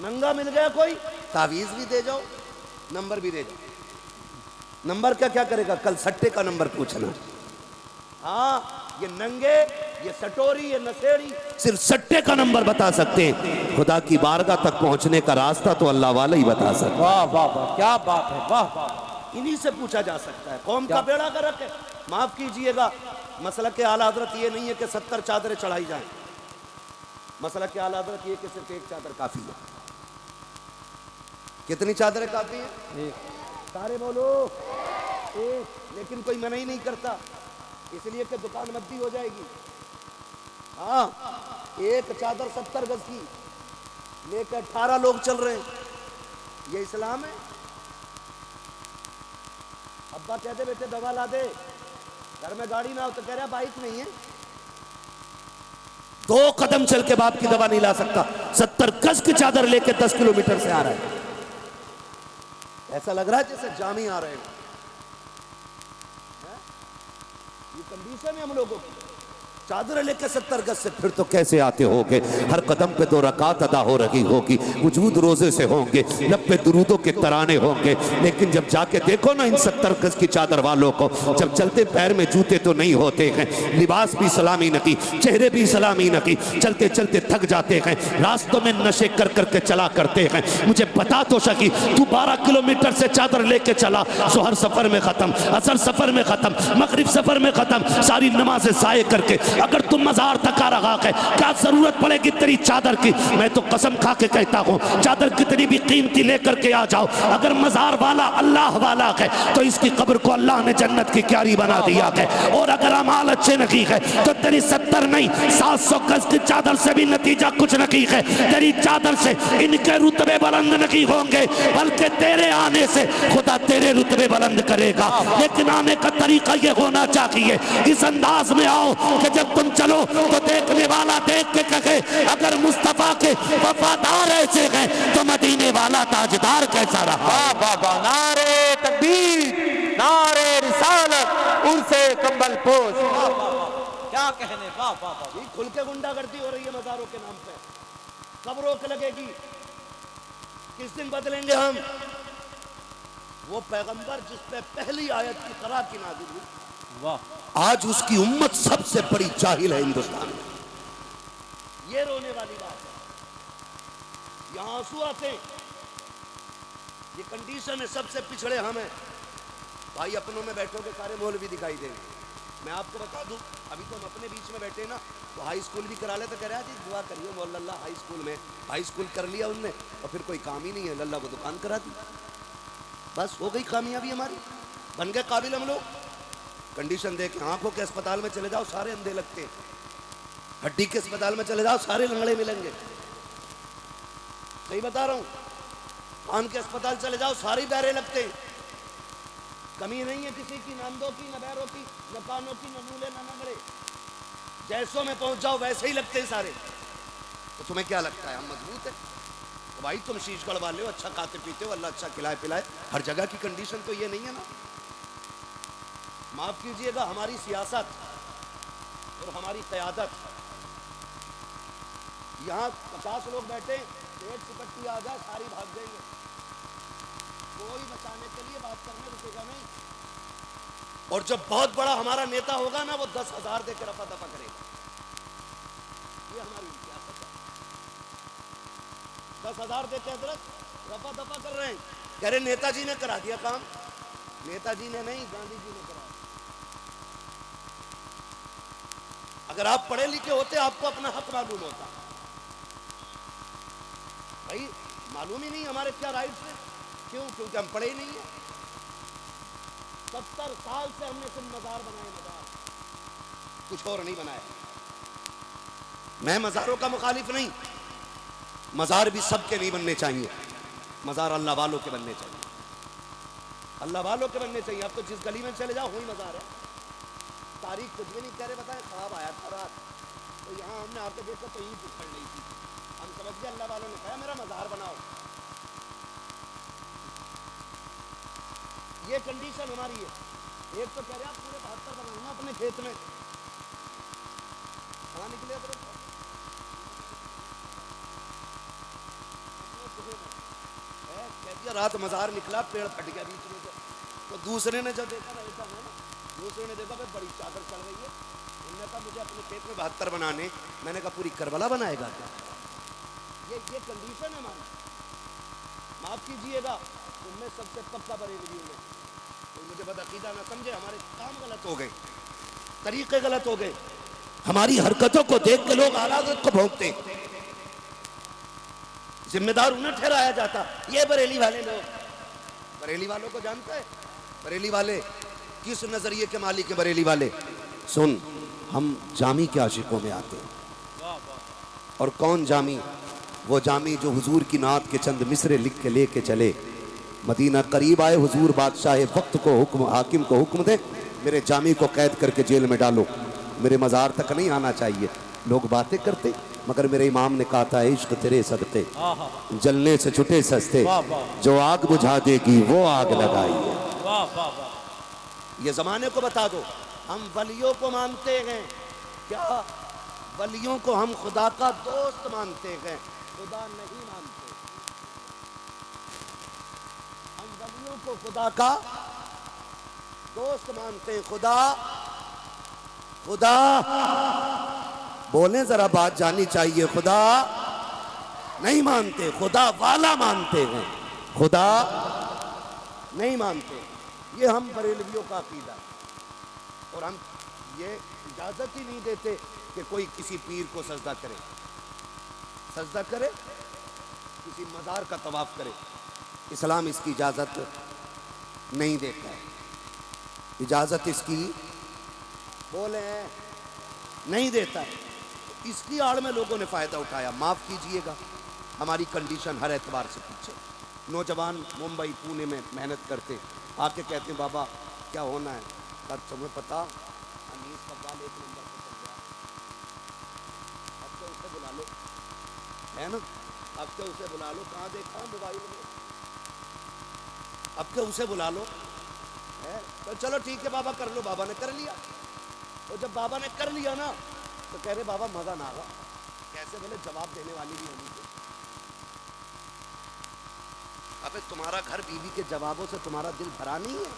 ننگا مل گیا کوئی، تعویذ بھی دے جاؤ، نمبر بھی دے جاؤ۔ نمبر کا کیا کرے گا؟ کل سٹے کا نمبر پوچھنا۔ ہاں یہ ننگے، یہ سٹوری، یہ نسیڑی صرف سٹے کا نمبر بتا سکتے ہیں، خدا کی بارگاہ تک پہنچنے کا راستہ تو اللہ والا ہی بتا سکتا ہے۔ واہ واہ واہ، کیا بات ہے، واہ واہ۔ انہی سے پوچھا جا سکتا ہے۔ قوم کا بیڑا غرق ہے۔ معاف کیجئے گا، مسلک اعلیٰ حضرت یہ نہیں ہے کہ 70 چادریں چڑھائی جائیں، مسلک اعلیٰ حضرت یہ کہ صرف ایک چادر کافی ہے۔ کتنی چادریں کافی ہیں؟ سارے بولو ایک، لیکن کوئی منع ہی نہیں کرتا، اس لیے کہ دکان مدی ہو جائے گی۔ ہاں ایک چادر 70 گز کی لے کر 18 لوگ چل رہے ہیں، یہ اسلام ہے؟ ابا کہتے بیٹے دوا لا دے، گھر میں گاڑی نہ ہو تو کہہ رہا بائک نہیں ہے، 2 قدم چل کے باپ کی دوا نہیں لا سکتا، 70 گز کی چادر لے کے 10 کلومیٹر سے آ رہا ہے۔ ایسا لگ رہا ہے جیسے جامی آ رہے ہیں۔ یہ کنڈیشن ہے ہم لوگوں کی، چادر لے کے 70 گز سے پھر تو کیسے آتے ہوگے؟ ہر قدم پہ 2 رکعت ادا ہو رہی ہوگی، وجود روزے سے ہوں گے، لب پہ درودوں کے ترانے ہوں گے، لیکن جب جا کے دیکھو نا ان 70 گز کی چادر والوں کو، جب چلتے پیر میں جوتے تو نہیں ہوتے ہیں، لباس بھی سلامی نہ کی، چہرے بھی سلامی نہ کی، چلتے چلتے تھک جاتے ہیں، راستوں میں نشے کر کر کے چلا کرتے ہیں۔ مجھے بتا تو سکی تو 12 کلومیٹر سے چادر لے کے چلا، ظہر سفر میں ختم، عصر سفر میں ختم، مغرب سفر میں ختم، ساری نمازیں ضائع کر کے اگر تم مزار تک آ رہا ہے، کیا ضرورت پڑے گی تیری چادر کی؟ میں تو قسم کھا کے کہتا ہوں چادر کتنی بھی قیمتی لے کر کے آ جاؤ، اگر مزار والا اللہ والا ہے تو اس کی قبر کو اللہ نے جنت کی کیاری بنا دیا ہے، اور اگر اعمال اچھے نہیں ہے تو تیری 70 نہیں 700 گز کی چادر سے بھی نتیجہ کچھ نہیں ہے، تیری چادر سے ان کے رتبے بلند نہیں ہوں گے، بلکہ تیرے آنے سے خدا تیرے رتبے بلند کرے گا۔ لیکن آنے کا طریقہ یہ ہونا چاہیے، اس انداز میں آؤ کہ جب تم چلو تو دیکھنے والا دیکھ کے کہے اگر مصطفیٰ کے وفادار ایسے ہیں تو مدینے والا تاجدار کیسا رہا۔ واہ واہ واہ، نعرے تکبیر، نعرے رسالت، عرس کمبل پوش، واہ واہ واہ، کیا کہنے، واہ واہ واہ۔ کھل کے گنڈا گردی ہو رہی ہے مزاروں کے نام پہ، کب روک لگے گی؟ کس دن بدلیں گے ہم؟ وہ پیغمبر جس پہ پہلی آیت کی قرآن کی نازل ہوئی، واہ، آج اس کی امت سب سے بڑی جاہل ہے ہندوستان میں۔ یہ رونے والی بات ہے، یہاں آنسو آتے ہیں، یہ کنڈیشن ہے، سب سے پچھڑے ہم ہیں۔ بھائی اپنوں میں بیٹھو گے سارے مولوی دکھائی دیں گے۔ میں آپ کو بتا دوں ابھی تو ہم اپنے بیچ میں بیٹھے نا، تو ہائی اسکول بھی کرا لے تو کہہ رہا ہے جی دعا کریے مولا اللہ ہائی اسکول میں، ہائی اسکول کر لیا ان نے اور پھر کوئی کام ہی نہیں ہے، اللہ کو دکان کرا دی، بس ہو گئی کامیابی ہماری، بن گئے قابل ہم لوگ۔ کنڈیشن دیکھ آنکھوں کے اسپتال میں چلے جاؤ سارے اندھے لگتے ہیں، ہڈی کے اسپتال میں چلے جاؤ سارے لنگڑے ملیں گے، صحیح بتا رہا ہوں، کان کے اسپتال چلے جاؤ سارے بہرے لگتے ہیں، کمی نہیں ہے کسی کی، نہ اندھوں کی، نہ بہروں کی، نہ کانوں کی، نہ نولے، نہ نگڑے، جیسوں میں پہنچ جاؤ ویسے ہی لگتے ہیں سارے۔ تو تمہیں کیا لگتا ہے ہم مضبوط ہیں؟ تو بھائی تم شیش گڑھ والے ہو، اچھا کھاتے پیتے ہو، اللہ اچھا کھلائے پلائے، ہر جگہ کی کنڈیشن تو یہ نہیں ہے نا۔ معاف کیجئے گا، ہماری سیاست اور ہماری قیادت، یہاں 50 لوگ بیٹھے، ایک سپٹی آ جائے ساری بھاگ جائیں گے، کوئی بچانے کے لیے بات کرنے رکے گا نہیں، اور جب بہت بڑا ہمارا نیتا ہوگا نا وہ 10,000 دے کے رفع دفع کرے گا، یہ ہماری سیاست ہے۔ 10,000 دے کے حضرت رفع دفع کر رہے ہیں، کہہ رہے نیتا جی نے کرا دیا کام، نیتا جی نے نہیں، گاندھی جی نے کرا۔ اگر آپ پڑھے لکھے ہوتے آپ کو اپنا حق معلوم ہوتا، بھائی معلوم ہی نہیں ہمارے کیا رائٹس ہیں، کیوں؟ کیونکہ ہم پڑھے ہی نہیں ہیں۔ 70 سال سے ہم نے صرف مزار بنائے، مزار، کچھ اور نہیں بنایا۔ میں مزاروں کا مخالف نہیں، مزار بھی سب کے نہیں بننے چاہیے، مزار اللہ والوں کے بننے چاہیے، اللہ والوں کے بننے چاہیے۔ اب تو جس گلی میں چلے جاؤ وہی مزار ہے۔ تاریخ کچھ بھی نہیں کہہ رہے، بتائیں خواب آیا تھا رات، تو یہاں ہم نے آ کے دیکھا تو اینٹ اکھڑ رہی تھی، ہم سمجھ گئے اللہ والوں نے کہا میرا مزار بناؤ۔ یہ کنڈیشن ہماری ہے۔ ایک تو کہہ رہے آپ پورے 72 بناؤں گا اپنے کھیت میں، کہاں نکلے حضرت؟ کہہ دیا رات مزار نکلا، پیڑ پھٹ گیا بیچ میں سے۔ تو دوسرے نے جب دیکھا نا ایسا ہے نا، دوسرے نے دیکھا بڑی چادر چڑھ رہی ہے، انہوں نے کہا مجھے اپنے کھیت میں 72 بنانے، میں نے کہا پوری کربلا بنائے گا کیا؟ یہ کنڈیشن ہے ہماری۔ معاف کیجئے گا، تم میں سب سے پکا بریلوی ہوں میں، کوئی مجھے بدعقیدہ نہ سمجھے، ہمارے کام غلط ہو گئے، طریقے غلط ہو گئے، ہماری حرکتوں کو دیکھ کے لوگ اعلیٰ حضرت کو بھونکتے، ذمہ دار انہیں ٹھہرایا جاتا۔ یہ بریلی والے لوگ، بریلی والوں کو جانتا ہے؟ بریلی والے کس نظریے کے مالک ہیں؟ بریلی والے سن، ہم جامی کے عاشقوں میں آتے ہیں۔ اور کون جامی؟ وہ جامی جو حضور کی نعت کے چند مصرے لکھ کے لے کے چلے، مدینہ قریب آئے حضور بادشاہ وقت کو حکم، حاکم کو حکم دے میرے جامی کو قید کر کے جیل میں ڈالو، میرے مزار تک نہیں آنا چاہیے۔ لوگ باتیں کرتے، مگر میرے امام نے کہا تھا عشق تیرے صدقے جلنے سے چھٹے سستے، جو آگ بجھا دے گی وہ آگ لگائی ہے۔ یہ زمانے کو بتا دو، ہم ولیوں کو مانتے ہیں، کیا ولیوں کو ہم خدا کا دوست مانتے ہیں، خدا نہیں مانتے۔ ہم ولیوں کو خدا کا دوست مانتے ہیں، خدا بولیں ذرا، بات جانی چاہیے، خدا نہیں مانتے، خدا والا مانتے ہیں، خدا نہیں مانتے۔ یہ ہم بریلویوں کا عقیدہ، اور ہم یہ اجازت ہی نہیں دیتے کہ کوئی کسی پیر کو سجدہ کرے، کسی مزار کا طواف کرے۔ اسلام اس کی اجازت نہیں دیتا ہے، اجازت اس کی بولیں نہیں دیتا ہے۔ اس کی آڑ میں لوگوں نے فائدہ اٹھایا، معاف کیجئے گا، ہماری کنڈیشن ہر اعتبار سے پیچھے۔ نوجوان ممبئی پونے میں محنت کرتے، آ کے کہتے ہیں بابا کیا ہونا ہے؟ کہا تمہیں پتا انیس قبال 1 نمبر پہ چل گیا، اب تو اسے بلا لو، ہے نا، اب تو اسے بلا لو، کہاں دیکھا موبائل میں، اب تو اسے بلا لو، ہے تو چلو ٹھیک ہے بابا کر لو۔ بابا نے کر لیا، اور جب بابا نے کر لیا نا تو کہہ رہے بابا مزہ نہ آگا، کیسے بولے جواب دینے والی بھی ہونی چاہیے۔ ابے تمہارا گھر بیوی کے جوابوں سے تمہارا دل بھرا نہیں ہے؟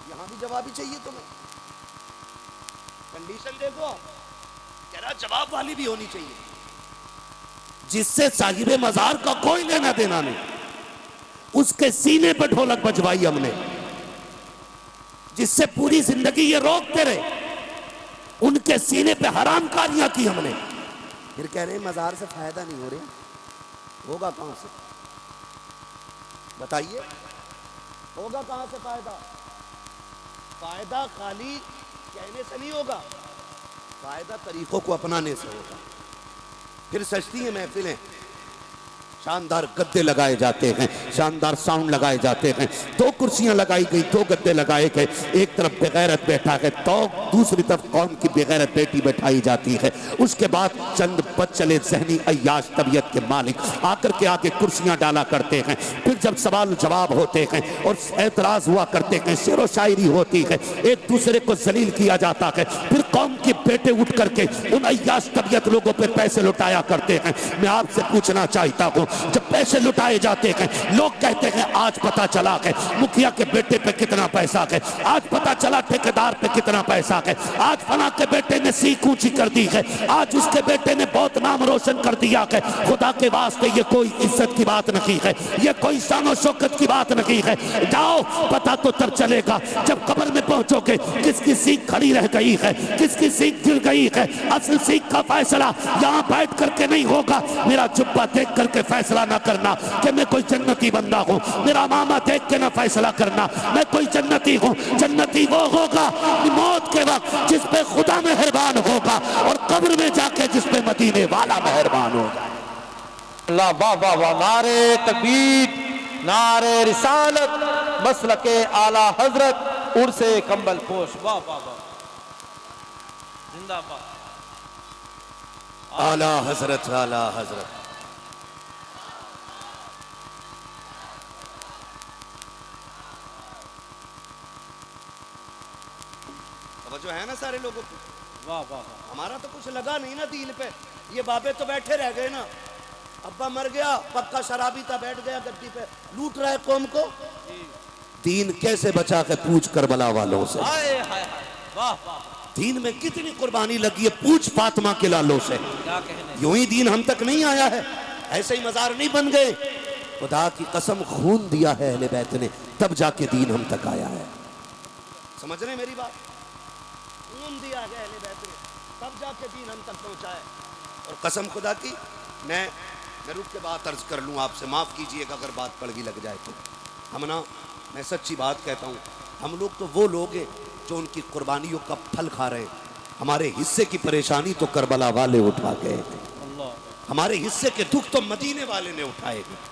یہاں بھی جواب ہی چاہیے تمہیں۔ کنڈیشن دیکھو، کہہ رہا جواب والی بھی ہونی چاہیے، جس سے صاحب مزار کا کوئی لینا دینا نہیں، اس کے سینے پہ ڈھولک بجوائی ہم نے، جس سے پوری زندگی یہ روکتے رہے، ان کے سینے پہ حرام کاریاں کی ہم نے، پھر کہہ رہے ہیں مزار سے فائدہ نہیں ہو رہا۔ ہوگا کہاں سے بتائیے، ہوگا کہاں سے فائدہ؟ فائدہ خالی کہنے سے نہیں ہوگا، فائدہ طریقوں کو اپنانے سے ہوگا۔ پھر سجتی ہیں محفلیں، شاندار گدے لگائے جاتے ہیں، شاندار ساؤنڈ لگائے جاتے ہیں، 2 کرسیاں لگائی گئی، 2 گدے لگائے گئے، ایک طرف بغیرت بیٹھا ہے تو دوسری طرف قوم کی بغیرت بیٹی بیٹھائی جاتی ہے۔ اس کے بعد چند بد چلے ذہنی عیاش طبیعت کے مالک آ کر کے آگے کرسیاں ڈالا کرتے ہیں، پھر جب سوال جواب ہوتے ہیں اور اعتراض ہوا کرتے ہیں، شعر و شاعری ہوتی ہے، ایک دوسرے کو ذلیل کیا جاتا ہے، پھر قوم کے بیٹے اٹھ کر کے ان عیاش طبیعت لوگوں پہ پیسے لٹایا کرتے ہیں۔ میں آپ سے پوچھنا چاہتا ہوں، جب پیسے لٹائے جاتے ہیں لوگ کہتے ہیں آج پتا چلا کہ مکھیا کے بیٹے پہ کتنا پیسہ ہے، آج پتا چلا ٹھیکیدار پہ کتنا پیسہ ہے، آج فلاں کے بیٹے نے سیکھ اونچی کر دی ہے، آج اس کے بیٹے نے بہت نام روشن کر دیا ہے۔ خدا کے واسطے یہ کوئی عزت کی بات نہیں ہے، یہ کوئی شان و شوکت کی بات نہیں ہے۔ جاؤ پتا تو تب چلے گا جب قبر میں پہنچو گے کس کی سیکھ کھڑی رہ گئی ہے، کس کی سیکھ گر گئی ہے۔ اصل سیکھ کا فیصلہ یہاں بیٹھ کر کے نہیں ہوگا، میرا جبہ دیکھ کر کے فیصلہ نہ کرنا کہ میں کوئی جنتی بندہ ہوں، میرا ماما دیکھ کے نہ فیصلہ کرنا میں کوئی جنتی ہوں۔ جنتی وہ ہوگا موت کے وقت جس پہ خدا مہربان ہوگا، اور قبر میں جا کے جس پہ مدینے والا مہربان ہوگا۔ اللہ واہ واہ واہ، نعرے تکبیر، نعرے رسالت، مسلک اعلی حضرت عرس کمبل پوش، واہ واہ واہ، زندہ باد اعلیٰ حضرت، اعلیٰ حضرت. توجہ ہے نا سارے لوگوں کو؟ واہ واہ واہ، ہمارا تو کچھ لگا نہیں نا دین پہ. یہ بابے تو بیٹھے رہ گئے نا. ابا مر گیا، پکا شرابی تھا، بیٹھ گیا گدی پہ، لوٹ رہا ہے قوم کو. دین کیسے بچا کے پوچھ کربلا والوں سے. ہائے ہائے، واہ واہ، دین میں کتنی قربانی لگی ہے، پوچھ فاطمہ کے لالوں سے. کیا کہنے. یوں ہی دین ہم تک نہیں آیا ہے، ایسے ہی مزار نہیں بن گئے. خدا کی قسم خون دیا ہے اہل بیت نے، تب جا کے دین ہم تک آیا ہے. سمجھ رہے ہیں میری بات؟ خون دیا ہے اہل بیت نے، تب جا کے دین ہم تک پہنچا ہے. اور قسم خدا کی میں رک کے بات عرض کر لوں آپ سے، معاف کیجئے گا اگر بات کڑوی لگ جائے تو. ہم نا، میں سچی بات کہتا ہوں، ہم لوگ تو وہ لوگ ہیں جو ان کی قربانیوں کا پھل کھا رہے ہیں. ہمارے حصے کی پریشانی تو کربلا والے اٹھا گئے تھے، ہمارے حصے کے دکھ تو مدینے والے نے اٹھائے گئے.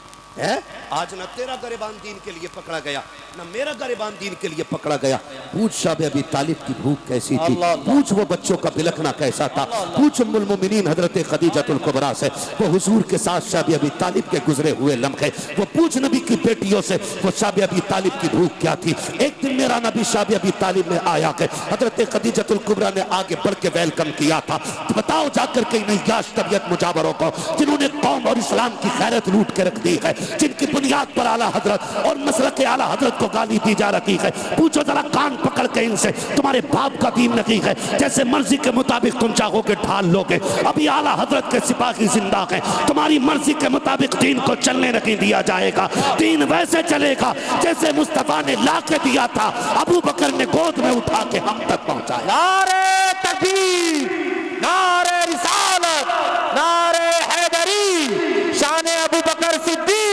آج نہ تیرا گریبان دین کے لیے پکڑا گیا، نہ میرا گریبان دین کے لیے پکڑا گیا. پوچھ شاب ابی طالب کی بھوک کیسی تھی، پوچھ وہ بچوں کا بلکنا کیسا تھا، پوچھ ام المومنین حضرت خدیجۃ الکبریٰ سے وہ حضور کے ساتھ شاب ابی طالب کے گزرے ہوئے لمحے، وہ پوچھ نبی کی بیٹیوں سے وہ شاب ابی طالب کی بھوک کیا تھی. ایک دن میرا نبی شاب ابی طالب میں آیا کہ حضرت خدیجۃ الکبریٰ نے آگے بڑھ کے ویلکم کیا تھا. بتاؤ جا کر کے نیاش طبیعت مجاوروں کو جنہوں نے قوم اور اسلام کی خیرت لوٹ کے رکھ دی ہے، جن کی بنیاد پر اعلیٰ حضرت اور مسلک اعلیٰ حضرت کو گالی دی جا رہی ہے، پوچھو ذرا کان پکڑ کے ان سے، تمہارے باپ کا دین نہیں ہے، جیسے مرضی کے مطابق تم چاہو گے ڈھال لو گے. ابھی اعلیٰ حضرت کے سپاہی زندہ ہیں، تمہاری مرضی کے مطابق دین کو چلنے نہیں دیا جائے گا. دین ویسے چلے گا جیسے مصطفیٰ نے لا کے دیا تھا، ابو بکر نے گود میں اٹھا کے ہم تک پہنچایا. نعرے تکبیر، نعرے رسالت، نعرے حیدری، شان ابو بکر صدیق،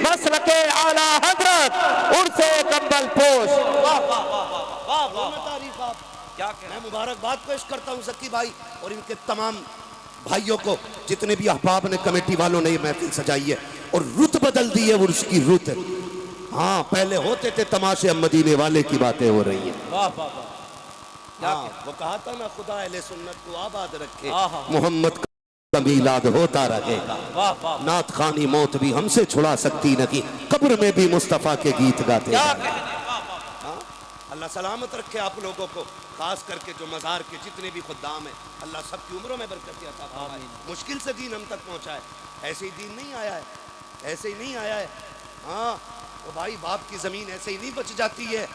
مسلک اعلی حضرت عرس کمبل پوش. واہ واہ واہ واہ واہ واہ، کیا کہنا. میں مبارکباد پیش کرتا ہوں زکی بھائی اور ان کے تمام بھائیوں کو، جتنے بھی احباب نے، کمیٹی والوں نے یہ محفل سجائی ہے اور رت بدل دی ہے عرس کی رت. ہاں پہلے ہوتے تھے تماشے، اب مدینے والے کی باتیں ہو رہی ہیں. واہ واہ واہ، ہاں وہ کہا تھا نا، خدا اہل سنت کو آباد رکھے، محمد کا میلاد ہوتا رہے گا. نعت خوانی موت بھی ہم سے چھڑا سکتی نہیں، قبر میں بھی مصطفیٰ کے گیت گاتے ہیں. اللہ سلامت رکھے آپ لوگوں کو، خاص کر کے جو مزار کے جتنے بھی خدام ہیں، اللہ سب کی عمروں میں برکت عطا فرمائے. مشکل سے دین ہم تک پہنچا ہے، ایسے ہی دین نہیں آیا ہے، ایسے ہی نہیں آیا ہے. ہاں وہ بھائی باپ کی زمین ایسے ہی نہیں بچ جاتی ہے.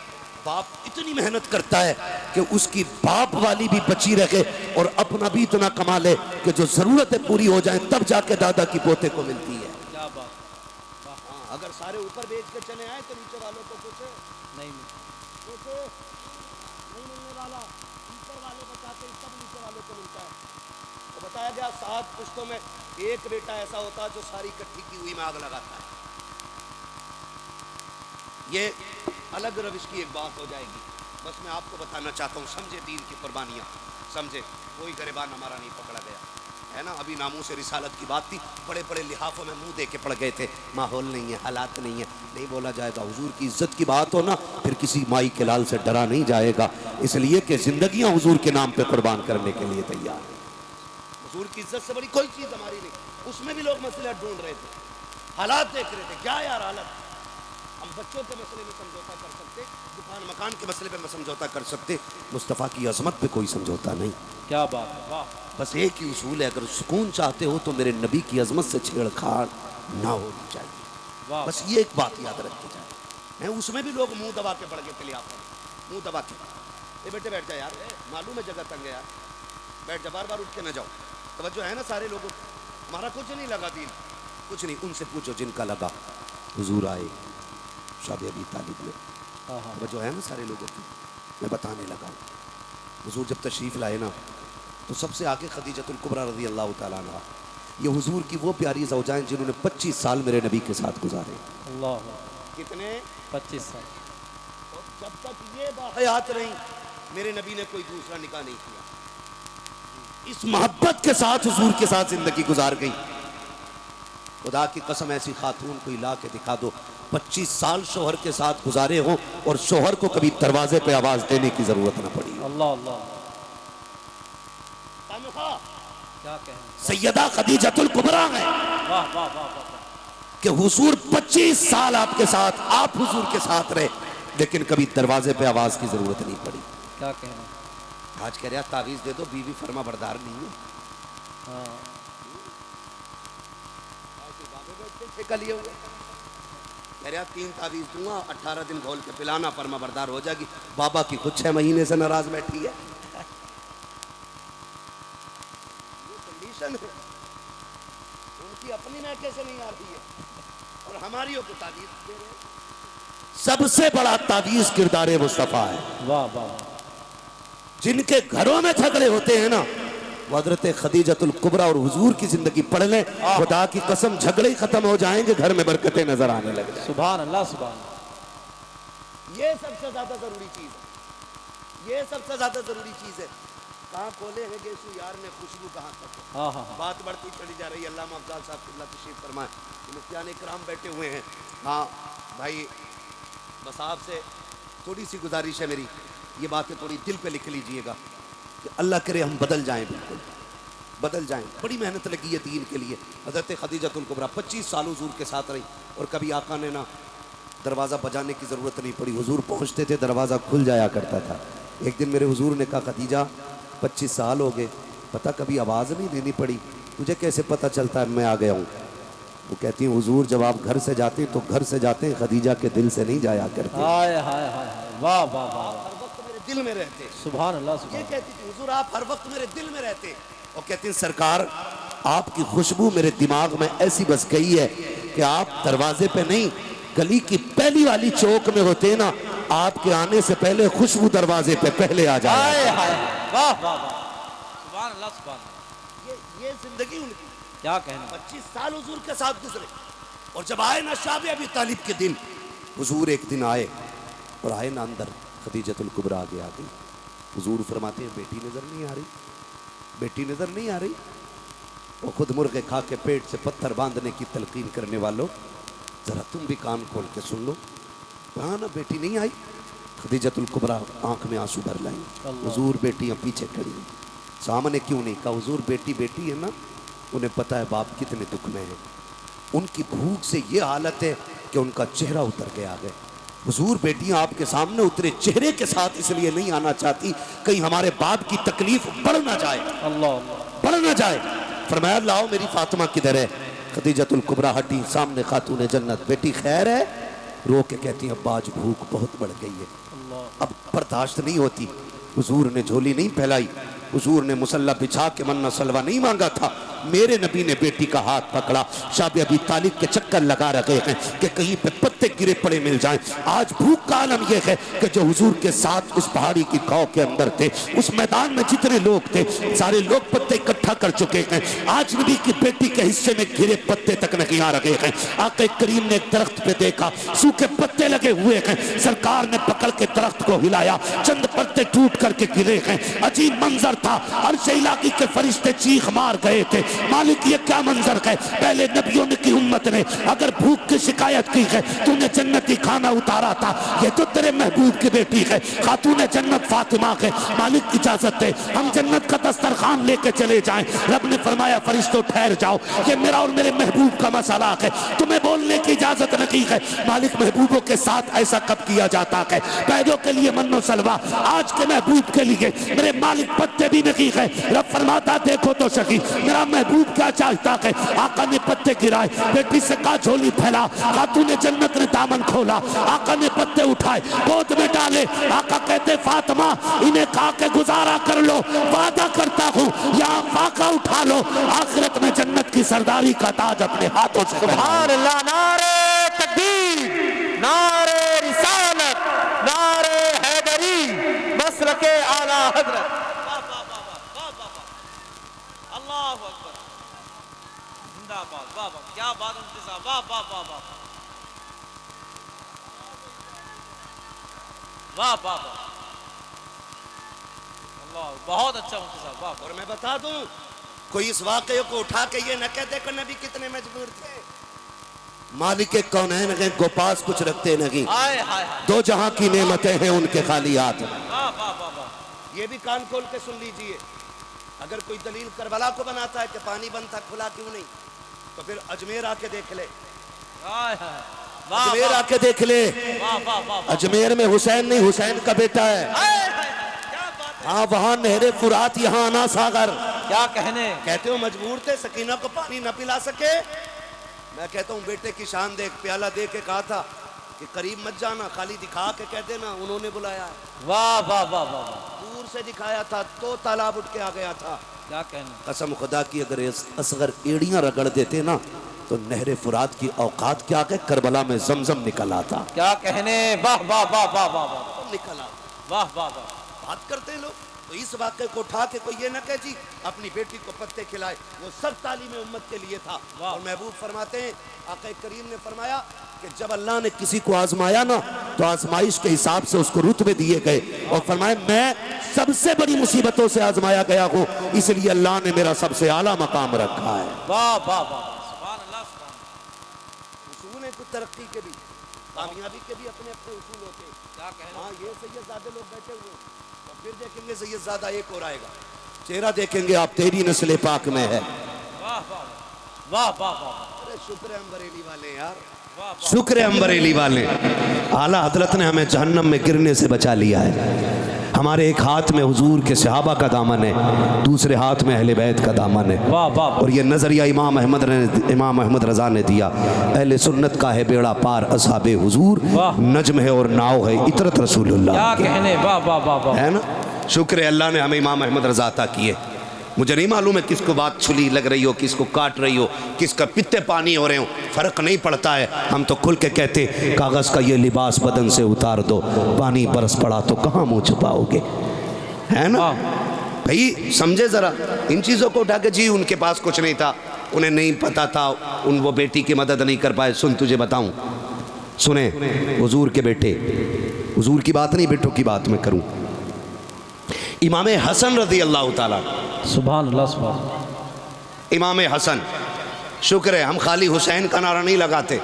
باپ اتنی محنت کرتا ہے کہ اس کی باپ والی بھی بچی رکھے اور اپنا بھی اتنا کما لے کہ جو ضرورتیں پوری ہو جائیں تب جا کے دادا کی پوتے کو ملتی ہے. اگر سارے اوپر بیچ کے چلے آئے تو نیچے والوں کو کچھ نہیں ملنے والا. اوپر والے بچاتے سب نیچے والوں کو ملتا ہے. وہ بتایا گیا 7 پشتوں میں ایک بیٹا ایسا ہوتا ہے جو ساری کٹھی کی ہوئی میں آگ لگاتا ہے. یہ الگ روش کی ایک بات ہو جائے گی. بس میں آپ کو بتانا چاہتا ہوں، سمجھے دین کی قربانیاں، سمجھے کوئی گریبان ہمارا نہیں پکڑا گیا ہے نا. ابھی ناموس رسالت کی بات تھی، بڑے بڑے لحافوں میں منہ دے کے پڑ گئے تھے. ماحول نہیں ہے، حالات نہیں ہے، نہیں بولا جائے گا. حضور کی عزت کی بات ہو نا، پھر کسی مائی کے لال سے ڈرا نہیں جائے گا، اس لیے کہ زندگیاں حضور کے نام پہ قربان کرنے کے لیے تیار ہیں. حضور کی عزت سے بڑی کوئی چیز ہماری نہیں. اس میں بھی لوگ مسئلہ ڈھونڈ رہے تھے، حالات دیکھ رہے تھے. کیا یار حالت، ہم بچوں کے مسئلے میں سمجھوتا کر سکتے، دکان مکان کے مسئلے پہ سمجھوتا کر سکتے، مصطفیٰ کی عظمت پہ کوئی سمجھوتا نہیں. کیا بات ہے. واہ، بس ایک ہی اصول ہے، اگر سکون چاہتے ہو تو میرے نبی کی عظمت سے چھیڑ کھاڑ نہ ہونی چاہیے. بس یہ ایک بات یاد رکھی جائے. اس میں بھی لوگ منہ دبا کے پڑ گئے تھے، منہ دبا کے. اے بیٹے بیٹھ جا یار، معلوم ہے جگہ تنگ ہے یار، بیٹھ جا، بار بار اٹھ کے نہ جاؤ. توجہ ہے نا سارے لوگوں کو. ہمارا کچھ نہیں لگا دین، کچھ نہیں. ان سے پوچھو جن کا لگا. حضور آئے شاب ابی طالب میں، توجہ ہے نا سارے لوگوں کی. میں بتانے لگا ہوں، حضور جب تشریف لائے نا تو سب سے آگے خدیجۃ الکبریٰ رضی اللہ تعالیٰ عنہ. یہ حضور کی وہ پیاری زوجائیں جنہوں نے 25 سال میرے نبی کے ساتھ گزارے. اللہ، کتنے؟ 25 سال. جب تک یہ باحیات رہی میرے نبی نے کوئی دوسرا نکاح نہیں کیا. اس محبت کے ساتھ حضور کے ساتھ زندگی گزار گئی. خدا کی قسم ایسی خاتون کوئی لا کے دکھا دو 25 سال شوہر کے ساتھ گزارے ہوں اور شوہر کو کبھی دروازے پہ آواز دینے کی ضرورت نہ پڑی. اللہ اللہ کیا کہیں. سیدہ خدیجۃ الکبریٰ ہیں واہ واہ واہ واہ. کہ حضور 25 سال آپ کے ساتھ، آپ حضور کے ساتھ رہے، لیکن کبھی دروازے پہ آواز کی ضرورت نہیں پڑی. کیا کہنا. آج کہہ رہا تعویذ دے دو، بیوی فرما بردار نہیں ہے. ہاں ٹھیکہ لیے ہوئے کہہ رہا 3 تعویذ دوں گا، 18 دن گھول کے پلانا، فرما بردار ہو جائے گی. بابا کی خود 6 مہینے سے ناراض بیٹھی ہے. یہ کنڈیشن ہے ان کی اپنی میں کیسے نہیں آ رہی ہے اور ہماریوں کو تعویذ دے رہے ہیں. سب سے بڑا تعویذ کردار مصطفیٰ ہے. واہ واہ. جن کے گھروں میں جھگڑے ہوتے ہیں نا، وہ حضرت خدیجۃ الکبریٰ اور حضور کی زندگی پڑھ لیں، خدا کی قسم جھگڑے ہی ختم ہو جائیں گے، گھر میں برکتیں نظر آنے لگ جائیں. سبحان اللہ سبحان اللہ. یہ سب سے زیادہ ضروری چیز ہے. یہ سب سے زیادہ ضروری چیز ہے. کہاں کھولے ہیں گیسو یار میں خوشبو کہاں تک ہے. ہاں ہاں. بات بڑھتی چلی جا رہی ہے. علامہ افضال صاحب اللہ تشریف فرمائیں. مفتیان اکرام بیٹھے ہوئے ہیں. ہاں بھائی بس آپ سے تھوڑی سی گزارش ہے میری، یہ باتیں تھوڑی دل پہ لکھ لیجئے گا کہ اللہ کرے ہم بدل جائیں، بالکل بدل جائیں. بڑی محنت لگی ہے دین کے لیے. حضرت خدیجۃ الکبریٰ 25 سال حضور کے ساتھ رہی اور کبھی آقا نے نا دروازہ بجانے کی ضرورت نہیں پڑی. حضور پہنچتے تھے دروازہ کھل جایا کرتا تھا. ایک دن میرے حضور نے کہا خدیجہ 25 سال ہو گئے، پتہ کبھی آواز نہیں دینی پڑی، تجھے کیسے پتہ چلتا ہے میں آ گیا ہوں؟ وہ کہتی ہیں حضور جب آپ گھر سے جاتے ہیں تو گھر سے جاتے ہیں، خدیجہ کے دل سے نہیں جایا کرتے. ہائے ہائے ہائے. واہ واہ واہ. ہر وقت میرے دل میں رہتے. سبحان اللہ یہ سبحان. کہتی تھی حضور آپ ہر وقت میرے دل میں رہتے. اور کہتے ہیں سرکار آپ کی خوشبو میرے دماغ میں ایسی بس گئی ہے کہ آپ دروازے پہ نہیں، گلی کی پہلی والی چوک میں ہوتے ہیں نا، آپ کے آنے سے پہلے خوشبو دروازے پہ پہلے آ جائے. ہائے ہائے. واہ واہ واہ. سبحان اللہ سبحان اللہ. یہ زندگی ان کی کیا کہنا. 25 سال حضور کے ساتھ گزرے. اور جب آئے نا شاب ابی طالب کے دن، حضور ایک دن آئے اور آئے نا اندر، خدیجۃ الکبریٰ آگے آ گئی. حضور فرماتے ہیں بیٹی نظر نہیں آ رہی، بیٹی نظر نہیں آ رہی. وہ خود مرغے کھا کے پیٹ سے پتھر باندھنے کی تلقین کرنے والوں، ذرا تم بھی کان کھول کے سن لو. کہاں نا بیٹی نہیں آئی. خدیجۃ الکبریٰ آنکھ میں آنسو بھر لائیں. حضور بیٹیاں پیچھے کھڑی ہیں. سامنے کیوں نہیں کہا حضور بیٹی بیٹی ہے نا، انہیں پتہ ہے باپ کتنے دکھ میں ہیں. ان کی بھوک سے یہ حالت ہے کہ ان کا چہرہ اتر گیا ہے. حضور بیٹیاں آپ کے سامنے اترے چہرے کے ساتھ اس لیے نہیں آنا چاہتی کہیں ہمارے باپ کی تکلیف بڑھ نہ جائے، اللہ اللہ. بڑھ نہ جائے. فرمایا لاؤ میری فاطمہ کدھر ہے. خدیجۃ الکبریٰ ہٹی سامنے خاتون جنت. بیٹی خیر ہے؟ رو کے کہتی ہیں ابا آج بھوک بہت بڑھ گئی ہے، اب برداشت نہیں ہوتی. حضور نے جھولی نہیں پھیلائی، حضور نے مسلح بچھا کے منہ سلوہ نہیں مانگا تھا. میرے نبی نے بیٹی کا ہاتھ پکڑا. شاب ابی طالب کے چکر لگا رکھے ہیں کہ کہیں پہ پتے گرے پڑے مل جائیں. آج بھوک کا عالم یہ ہے کہ جو حضور کے ساتھ اس پہاڑی کی کاؤ کے اندر تھے، اس میدان میں جتنے لوگ تھے سارے لوگ پتے اکٹھا کر چکے ہیں. آج نبی کی بیٹی کے حصے میں گرے پتے تک نہیں آ رہے ہیں. آقا کریم نے ایک درخت پہ دیکھا سوکھے پتے لگے ہوئے ہیں. سرکار نے پکڑ کے درخت کو ہلایا، چند پتے ٹوٹ کر کے گرے ہیں. عجیب منظر تھا. عرش الہی کے فرشتے چیخ مار گئے تھے، مالک یہ کیا منظر ہے؟ پہلے نبیوں کی امت نے اگر بھوک کی شکایت کی ہے تو نے جنتی کھانا اتارا تھا. یہ تو تیرے محبوب کی بیٹی ہے، خاتون جنت فاطمہ ہے. مالک اجازت ہے ہم جنت کا دسترخوان لے کے چلے جائیں. رب نے فرمایا فرشتوں ٹھہر جاؤ، یہ میرا اور میرے محبوب کا مسئلہ ہے، تمہیں بولنے کی اجازت نہیں ہے. مالک محبوبوں کے ساتھ ایسا کب کیا جاتا ہے؟ پیدوں کے لیے من و سلوہ، آج کے محبوب کے لیے میرے مالک پتے بھی نہیں ہے. رب فرماتا دیکھو تو سکی میرا محبوب کیا چاہتا ہے. آقا نے پتے گرائے، بیٹی سے کہا جھولی پھیلا. خاتون جنت نے دامن کھولا، آقا نے پتے اٹھائے گود میں ڈالے. آقا کہتے فاطمہ انہیں کھا کے گزارا کر لو، وعدہ کرتا ہوں یہاں فاقہ اٹھا لو، آخرت میں جنت کی سرداری کا تاج اپنے ہاتھوں سے. سبحان اللہ. نعرہ تکبیر، نعرہ رسالت، نعرہ حیدری، مسلک اعلی حضرت. اللہ اکبر. زندہ باد. واہ واہ کیا بات انتظام. واہ واہ واہ واہ واہ واہ واہ. اللہ بہت اچھا انتظام. واہ. اور میں بتا دوں کوئی اس واقعے کو اٹھا کے یہ نہ کہتے کہ نبی کتنے مجبور تھے. مالک کونین ہیں کو پاس کچھ رکھتے نہیں, دو جہاں کی نعمتیں ہیں ان کے خالی ہاتھ. یہ بھی کان کھول کے سن لیجئے, اگر کوئی دلیل کربلا کو بناتا ہے کہ پانی بند تھا کھلا کیوں نہیں, تو پھر اجمیر آ کے دیکھ لے. اجمیر آ کے دیکھ لے, اجمیر میں حسین نہیں حسین کا بیٹا ہے. ہاں وہاں نہر فرات, یہاں انا ساغر. کیا کہنے, کہتے ہو مجبور تھے سکینہ کو پانی نہ پلا سکے. میں کہتا ہوں بیٹے کی شان دیکھ, پیالہ دے کے کہا تھا کہ قریب مت جانا, خالی دکھا کے کہہ دینا انہوں نے بلایا ہے. واہ واہ واہ واہ, دور سے دکھایا تھا تو تالاب اٹھ کے آ گیا تھا. کیا کہنے, قسم خدا کی اگر اصغر ایڑیاں رگڑ دیتے نا تو نہر فرات کی اوقات کیا کہ کربلا میں زمزم نکل آتا. کیا کہنے, واہ واہ واہ واہ واہ نکل آتا. واہ واہ واہ. بات کرتے ہیں لوگ, تو اس واقعے کو اٹھا کے کوئی یہ نہ کہ جی اپنی بیٹی کو پتے کھلائے, وہ سب تعلیم امت کے لیے تھا. اور محبوب فرماتے ہیں, آقا کریم نے فرمایا کہ جب اللہ نے کسی کو آزمایا نا تو آزمائش کے حساب سے اس کو رتبے دیے گئے, اور فرمایا میں سب سے بڑی مصیبتوں سے آزمایا گیا ہوں, اس لیے اللہ نے میرا سب سے اعلیٰ مقام رکھا ہے. واہ واہ واہ, سبحان اللہ سبحان اللہ. اصول ہیں کچھ ترقی کے بھی, کامیابی کے بھی اپنے اپنے اصول ہوتے ہیں. کیا کہنے, ہاں یہ سید زادے لوگ بیٹھے ہوئے ہیں, اور پھر دیکھیں گے سید زادہ ایک اور آئے گا, چہرہ دیکھیں گے آپ تیری نسل پاک میں ہے. واہ واہ واہ واہ واہ. ارے شکر ہے ہم بریلی والے یار, شکر ہے ہم بریلی والے, اعلیٰ حضرت نے ہمیں جہنم میں گرنے سے بچا لیا ہے. ہمارے ایک ہاتھ میں حضور کے صحابہ کا دامن ہے, دوسرے ہاتھ میں اہل بیت کا دامن ہے. واہ واہ, اور یہ نظریہ امام احمد رضا نے دیا, اہل سنت کا ہے بیڑا پار اصحاب حضور, نجم ہے اور ناؤ ہے عطرت رسول اللہ. کیا کہنے, واہ واہ واہ واہ. ہے نا, شکر ہے اللہ نے ہمیں امام احمد رضا عطا کیے. مجھے نہیں معلوم ہے کس کو بات چھلی لگ رہی ہو, کس کو کاٹ رہی ہو, کس کا پتے پانی ہو رہے ہوں, فرق نہیں پڑتا ہے. ہم تو کھل کے کہتے کاغذ کا یہ لباس بدن سے اتار دو, پانی برس پڑا تو کہاں منہ چھپاؤ گے, ہے نا بھائی. سمجھے ذرا ان چیزوں کو اٹھا کے جی ان کے پاس کچھ نہیں تھا, انہیں نہیں پتا تھا, وہ بیٹی کی مدد نہیں کر پائے. سن تجھے بتاؤں, سنیں, حضور کے بیٹے, حضور کی بات نہیں بیٹوں کی بات میں کروں. امام حسن رضی اللہ تعالیٰ, سبحان اللہ سبحان اللہ. امام حسن, شکر ہے ہم خالی حسین کا نعرہ نہیں لگاتے,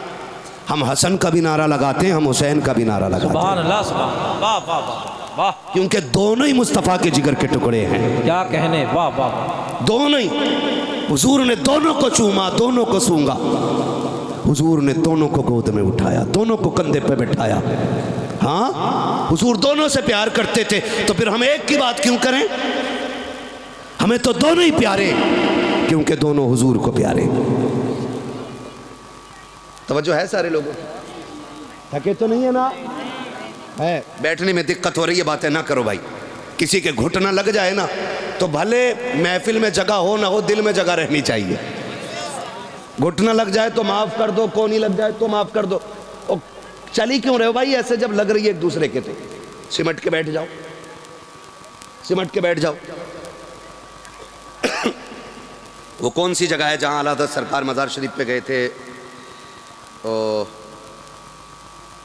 ہم حسن کا بھی نعرہ لگاتے ہیں, ہم حسین کا بھی نعرہ لگاتے ہیں. سبحان اللہ سبحان اللہ. واہ واہ واہ واہ, کیونکہ دونوں ہی مصطفیٰ کے جگر کے ٹکڑے ہیں. کیا کہنے, واہ واہ واہ. دونوں ہی, حضور نے دونوں کو چوما, دونوں کو سونگا, حضور نے دونوں کو گود میں اٹھایا, دونوں کو کندھے پہ بٹھایا. ہاں حضور دونوں سے پیار کرتے تھے, تو پھر ہم ایک کی بات کیوں کریں, ہمیں تو دونوں ہی پیارے, کیونکہ دونوں حضور کو پیارے. توجہ ہے سارے لوگوں, تھکے تو نہیں ہے نا, ہے بیٹھنے میں دقت ہو رہی ہے, باتیں نہ کرو بھائی. کسی کے گھٹنا لگ جائے نا تو بھلے محفل میں جگہ ہو نہ ہو, دل میں جگہ رہنی چاہیے. گھٹنا لگ جائے تو معاف کر دو, کونی لگ جائے تو معاف کر دو. چلی کیوں رہے ہو بھائی ایسے, جب لگ رہی ہے ایک دوسرے کے, تو سمٹ کے بیٹھ جاؤ, سمٹ کے بیٹھ جاؤ. وہ کون سی جگہ ہے جہاں اعلیٰ حضرت سرکار مزار شریف پہ گئے تھے,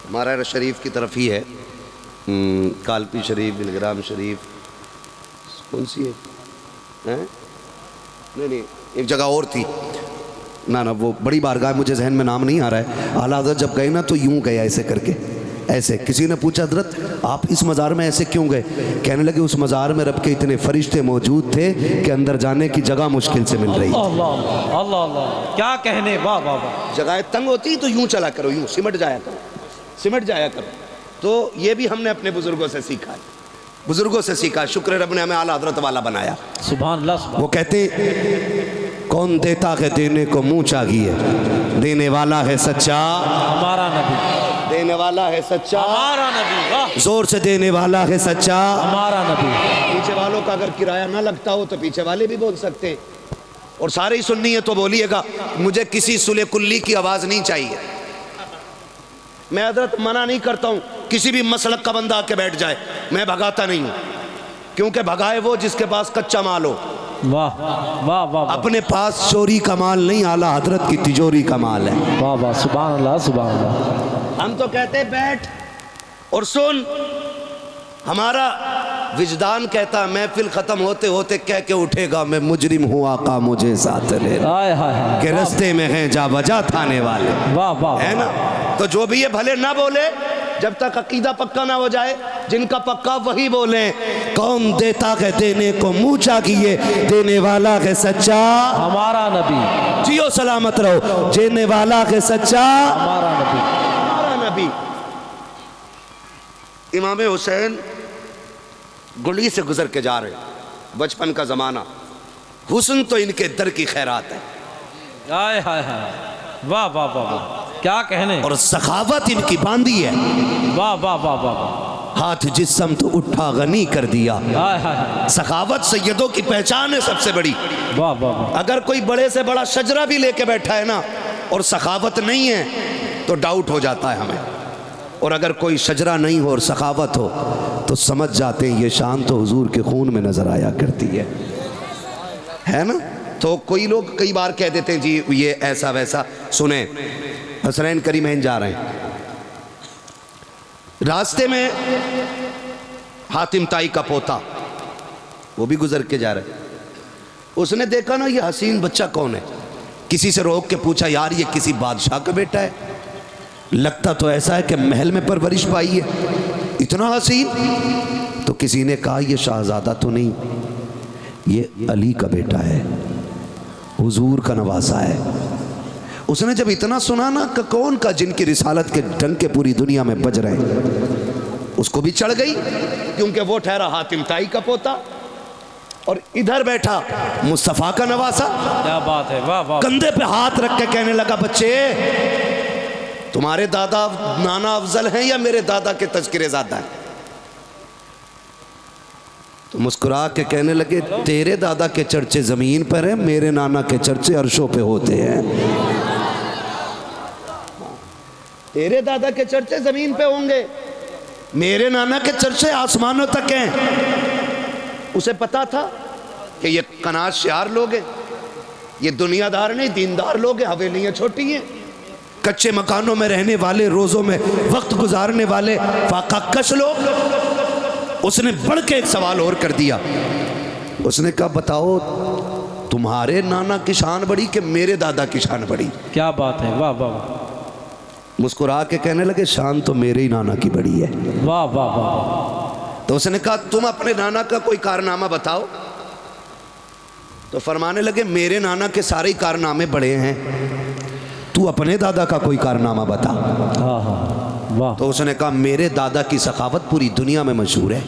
ہمارا شریف کی طرف ہی ہے, کالپی شریف, بلگرام شریف, کون سی ہے, نہیں ایک جگہ اور تھی نا, وہ بڑی بارگاہ, مجھے ذہن میں نام نہیں آ رہا ہے. اعلیٰ حضرت جب گئے نا تو یوں گئے ایسے کر کے, ایسے. کسی نے پوچھا حضرت آپ اس مزار میں ایسے کیوں گئے, کہنے لگے اس مزار میں رب کے اتنے فرشتے موجود تھے کہ اندر جانے کی جگہ مشکل سے مل رہی. اللہ اللہ اللہ, کیا کہنے, واہ واہ واہ. جگہیں تنگ ہوتی تو یوں چلا کرو, یوں سمٹ جایا کرو, سمٹ جایا کرو. تو یہ بھی ہم نے اپنے بزرگوں سے سیکھا ہے, بزرگوں سے سیکھا. شکر رب نے ہمیں اعلیٰ حضرت والا بنایا. سبحان اللہ سبحان. وہ کہتے کون دیتا ہے دینے کو منہ چاہیے, دینے والا ہے سچا ہمارا نبی, دینے والا ہے سچا ہمارا نبی, واہ, زور سے دینے والا ہے سچا ہمارا نبی. پیچھے والوں کا اگر کرایہ نہ لگتا ہو تو پیچھے والے بھی بول سکتے ہیں, اور سارے ہی سننی ہے تو بولیے گا. مجھے کسی سلے کلی کی آواز نہیں چاہیے. میں حضرت منع نہیں کرتا ہوں کسی بھی مسلک کا بندہ آ کے بیٹھ جائے, میں بھگاتا نہیں ہوں, کیونکہ بھگائے وہ جس کے پاس کچا مال ہو. واہ واہ واہ, اپنے پاس چوری کا مال نہیں, اعلیٰ حضرت کی تجوری کا مال ہے. واہ واہ, سبحان اللہ سبحان اللہ. ہم تو کہتے بیٹھ اور سن, ہمارا وجدان کہتا محفل ختم ہوتے ہوتے کہہ کے اٹھے گا میں مجرم ہوں آقا مجھے ساتھ لے لو، ہائے ہائے ہائے، کہ رستے میں ہیں جا بجا تھانے والے، واہ واہ ہے نا؟ تو جو بھی یہ بھلے نہ بولے جب تک عقیدہ پکا نہ ہو جائے، جن کا پکا وہی بولیں۔ کون دیتا ہے دینے کو منہ چاہیے، دینے والا ہے سچا ہمارا نبی، جیو سلامت رہو، دینے والا ہے سچا ہمارا نبی۔ ہمارا نبی۔ امام حسین گلی سے گزر کے جا رہے، بچپن کا زمانہ، حسن تو ان کے در کی خیرات ہے، ہائے ہائے ہائے، واہ واہ واہ واہ، کیا کہنے، اور سخاوت ان کی باندھی ہے، واہ واہ واہ واہ، ہاتھ جسم تو اٹھا غنی کر دیا۔ ہائے ہائے ہائے، سخاوت سیدوں کی پہچان ہے سب سے بڑی۔ واہ واہ واہ، اگر کوئی بڑے سے بڑا شجرہ بھی لے کے بیٹھا ہے نا اور سخاوت نہیں ہے تو ڈاؤٹ ہو جاتا ہے ہمیں، اور اگر کوئی شجرہ نہیں ہو اور سخاوت ہو تو سمجھ جاتے ہیں یہ شان تو حضور کے خون میں نظر آیا کرتی ہے نا؟ تو کوئی لوگ کئی بار کہہ دیتے ہیں جی یہ ایسا ویسا۔ سنیں، حسنین کریمین جا رہے ہیں، راستے میں حاتم تائی کا پوتا وہ بھی گزر کے جا رہے، اس نے دیکھا نا یہ حسین بچہ کون ہے، کسی سے روک کے پوچھا یار یہ کسی بادشاہ کا بیٹا ہے، لگتا تو ایسا ہے کہ محل میں پرورش پائی ہے، اتنا حسین۔ تو کسی نے کہا یہ شہزادہ تو نہیں، یہ علی کا بیٹا ہے، حضور کا نواسا ہے۔ اس نے جب اتنا سنا نا کہ کون کا جن کی رسالت کے ڈنکے پوری دنیا میں بج رہے ہیں، اس کو بھی چڑھ گئی، کیونکہ وہ ٹھہرا حاتم تائی کا پوتا اور ادھر بیٹھا مصطفیٰ کا نواسا۔ کیا بات ہے، واہ واہ، کندھے پہ ہاتھ رکھ کے کہنے لگا بچے تمہارے دادا نانا افضل ہیں یا میرے دادا کے تذکرے زیادہ ہیں؟ تو مسکرا کے کہنے لگے تیرے دادا کے چرچے زمین پر ہیں، میرے نانا کے چرچے عرشوں پہ ہوتے ہیں۔ تیرے دادا کے چرچے زمین پہ ہوں گے، میرے نانا کے چرچے آسمانوں تک ہیں۔ اسے پتا تھا کہ یہ کناز شعار لوگ ہیں، یہ دنیا دار نہیں دیندار لوگ ہیں، حویلیاں چھوٹی ہیں، کچے مکانوں میں رہنے والے، روزوں میں وقت گزارنے والے فاقہ کش لوگ۔ اس نے بڑھ کے ایک سوال اور کر دیا، اس نے کہا بتاؤ تمہارے نانا کی شان بڑی کہ میرے دادا کی شان بڑی؟ کیا بات ہے، واہ واہ واہ، مسکرا کے کہنے لگے شان تو میرے ہی نانا کی بڑی ہے۔ واہ واہ واہ، تو اس نے کہا تم اپنے نانا کا کوئی کارنامہ بتاؤ۔ تو فرمانے لگے میرے نانا کے سارے کارنامے بڑے ہیں، تو اپنے دادا کا کوئی کارنامہ بتا۔ ہاں ہاں، واہ، تو اس نے کہا میرے دادا کی سخاوت پوری دنیا میں مشہور ہے۔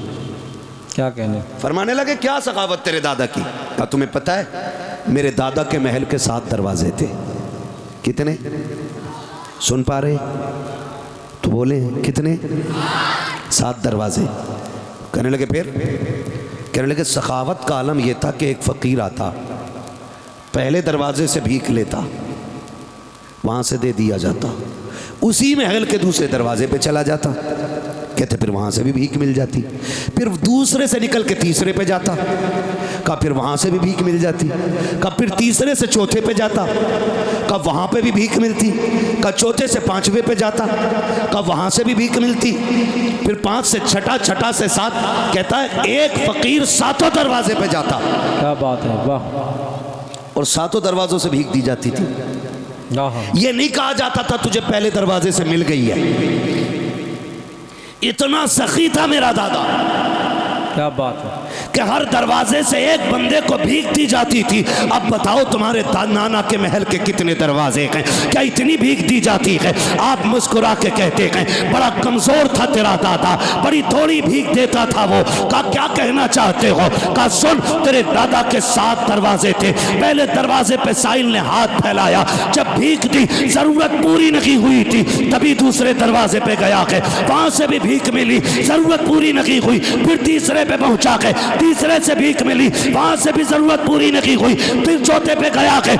کیا کہنے، فرمانے لگے کیا سخاوت تیرے دادا کی؟ کہا تمہیں پتہ ہے میرے دادا کے محل کے 7 دروازے تھے۔ کتنے؟ سن پا رہے تو بولے کتنے؟ 7 دروازے۔ کہنے لگے پھر؟ کہنے لگے سخاوت کا عالم یہ تھا کہ ایک فقیر آتا، پہلے دروازے سے بھیک لیتا، وہاں سے دے دیا جاتا، اسی محل کے دوسرے دروازے پہ چلا جاتا، کہتے پھر وہاں سے بھی بھیک مل جاتی، پھر دوسرے سے نکل کے تیسرے پہ جاتا، کہا پھر وہاں سے بھی بھیک مل جاتی، کہا پھر تیسرے سے چوتھے پہ جاتا، کہا وہاں پہ بھی بھیک ملتی، کہا چوتھے سے 5ویں پہ جاتا، کہا وہاں سے بھی بھیک ملتی، پھر 5 سے چھٹا، چھٹا سے 7، کہتا ہے ایک فقیر 7 دروازے پہ جاتا، کیا بات ہے، واہ، اور 7 دروازوں سے بھیک دی جاتی تھی۔ ہاں ہاں، یہ نہیں کہا جاتا تھا تجھے پہلے دروازے سے مل گئی ہے۔ اتنا سخی تھا میرا دادا کیا بات ہے، کہ ہر دروازے سے ایک بندے کو بھیک دی جاتی تھی۔ اب بتاؤ تمہارے نانا کے محل کے کتنے دروازے ہیں؟ کیا اتنی بھیک دی جاتی ہے؟ آپ مسکرا کے کہتے ہیں بڑا کمزور تھا تیرا دادا، بڑی تھوڑی بھیک دیتا تھا وہ۔ کہا کیا کہنا چاہتے ہو؟ کہا سن، تیرے دادا کے 7 دروازے تھے، پہلے دروازے پہ سائل نے ہاتھ پھیلایا، جب بھیک دی ضرورت پوری نہیں ہوئی تھی، تبھی دوسرے دروازے پہ گیا کہ وہاں سے بھی بھیک ملی، ضرورت پوری نہیں ہوئی، پھر تیسرے پہ پہنچا کے تیسرے سے بھیک ملی، وہاں سے بھی ضرورت پوری نہیں ہوئی، پھر چوتھے پہ گیا کہ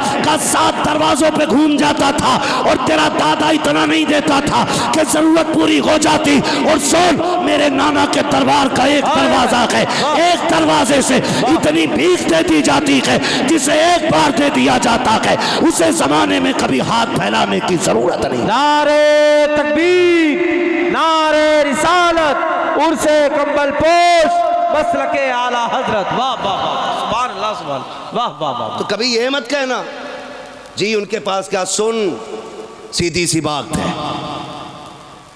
7 دروازوں پہ گھوم جاتا تھا، اور تیرا دادا اتنا نہیں دیتا تھا کہ ضرورت پوری ہو جاتی۔ اور سن، میرے نانا کے دربار کا ایک دروازہ ہے، ایک دروازے سے اتنی بھیک دے دی جاتی ہے جسے ایک بار دے دیا جاتا ہے، اسے زمانے میں کبھی ہاتھ پھیلانے کی ضرورت نہیں۔ نعرے تکبیر، نعرے رسالت، عرص کمبل پوش، مسلک اعلی حضرت. واہ واہ واہ, سبحان اللہ سبحان اللہ, واہ واہ واہ. تو کبھی یہ مت کہنا جی ان کے پاس کیا, سن سیدھی سی بات ہے,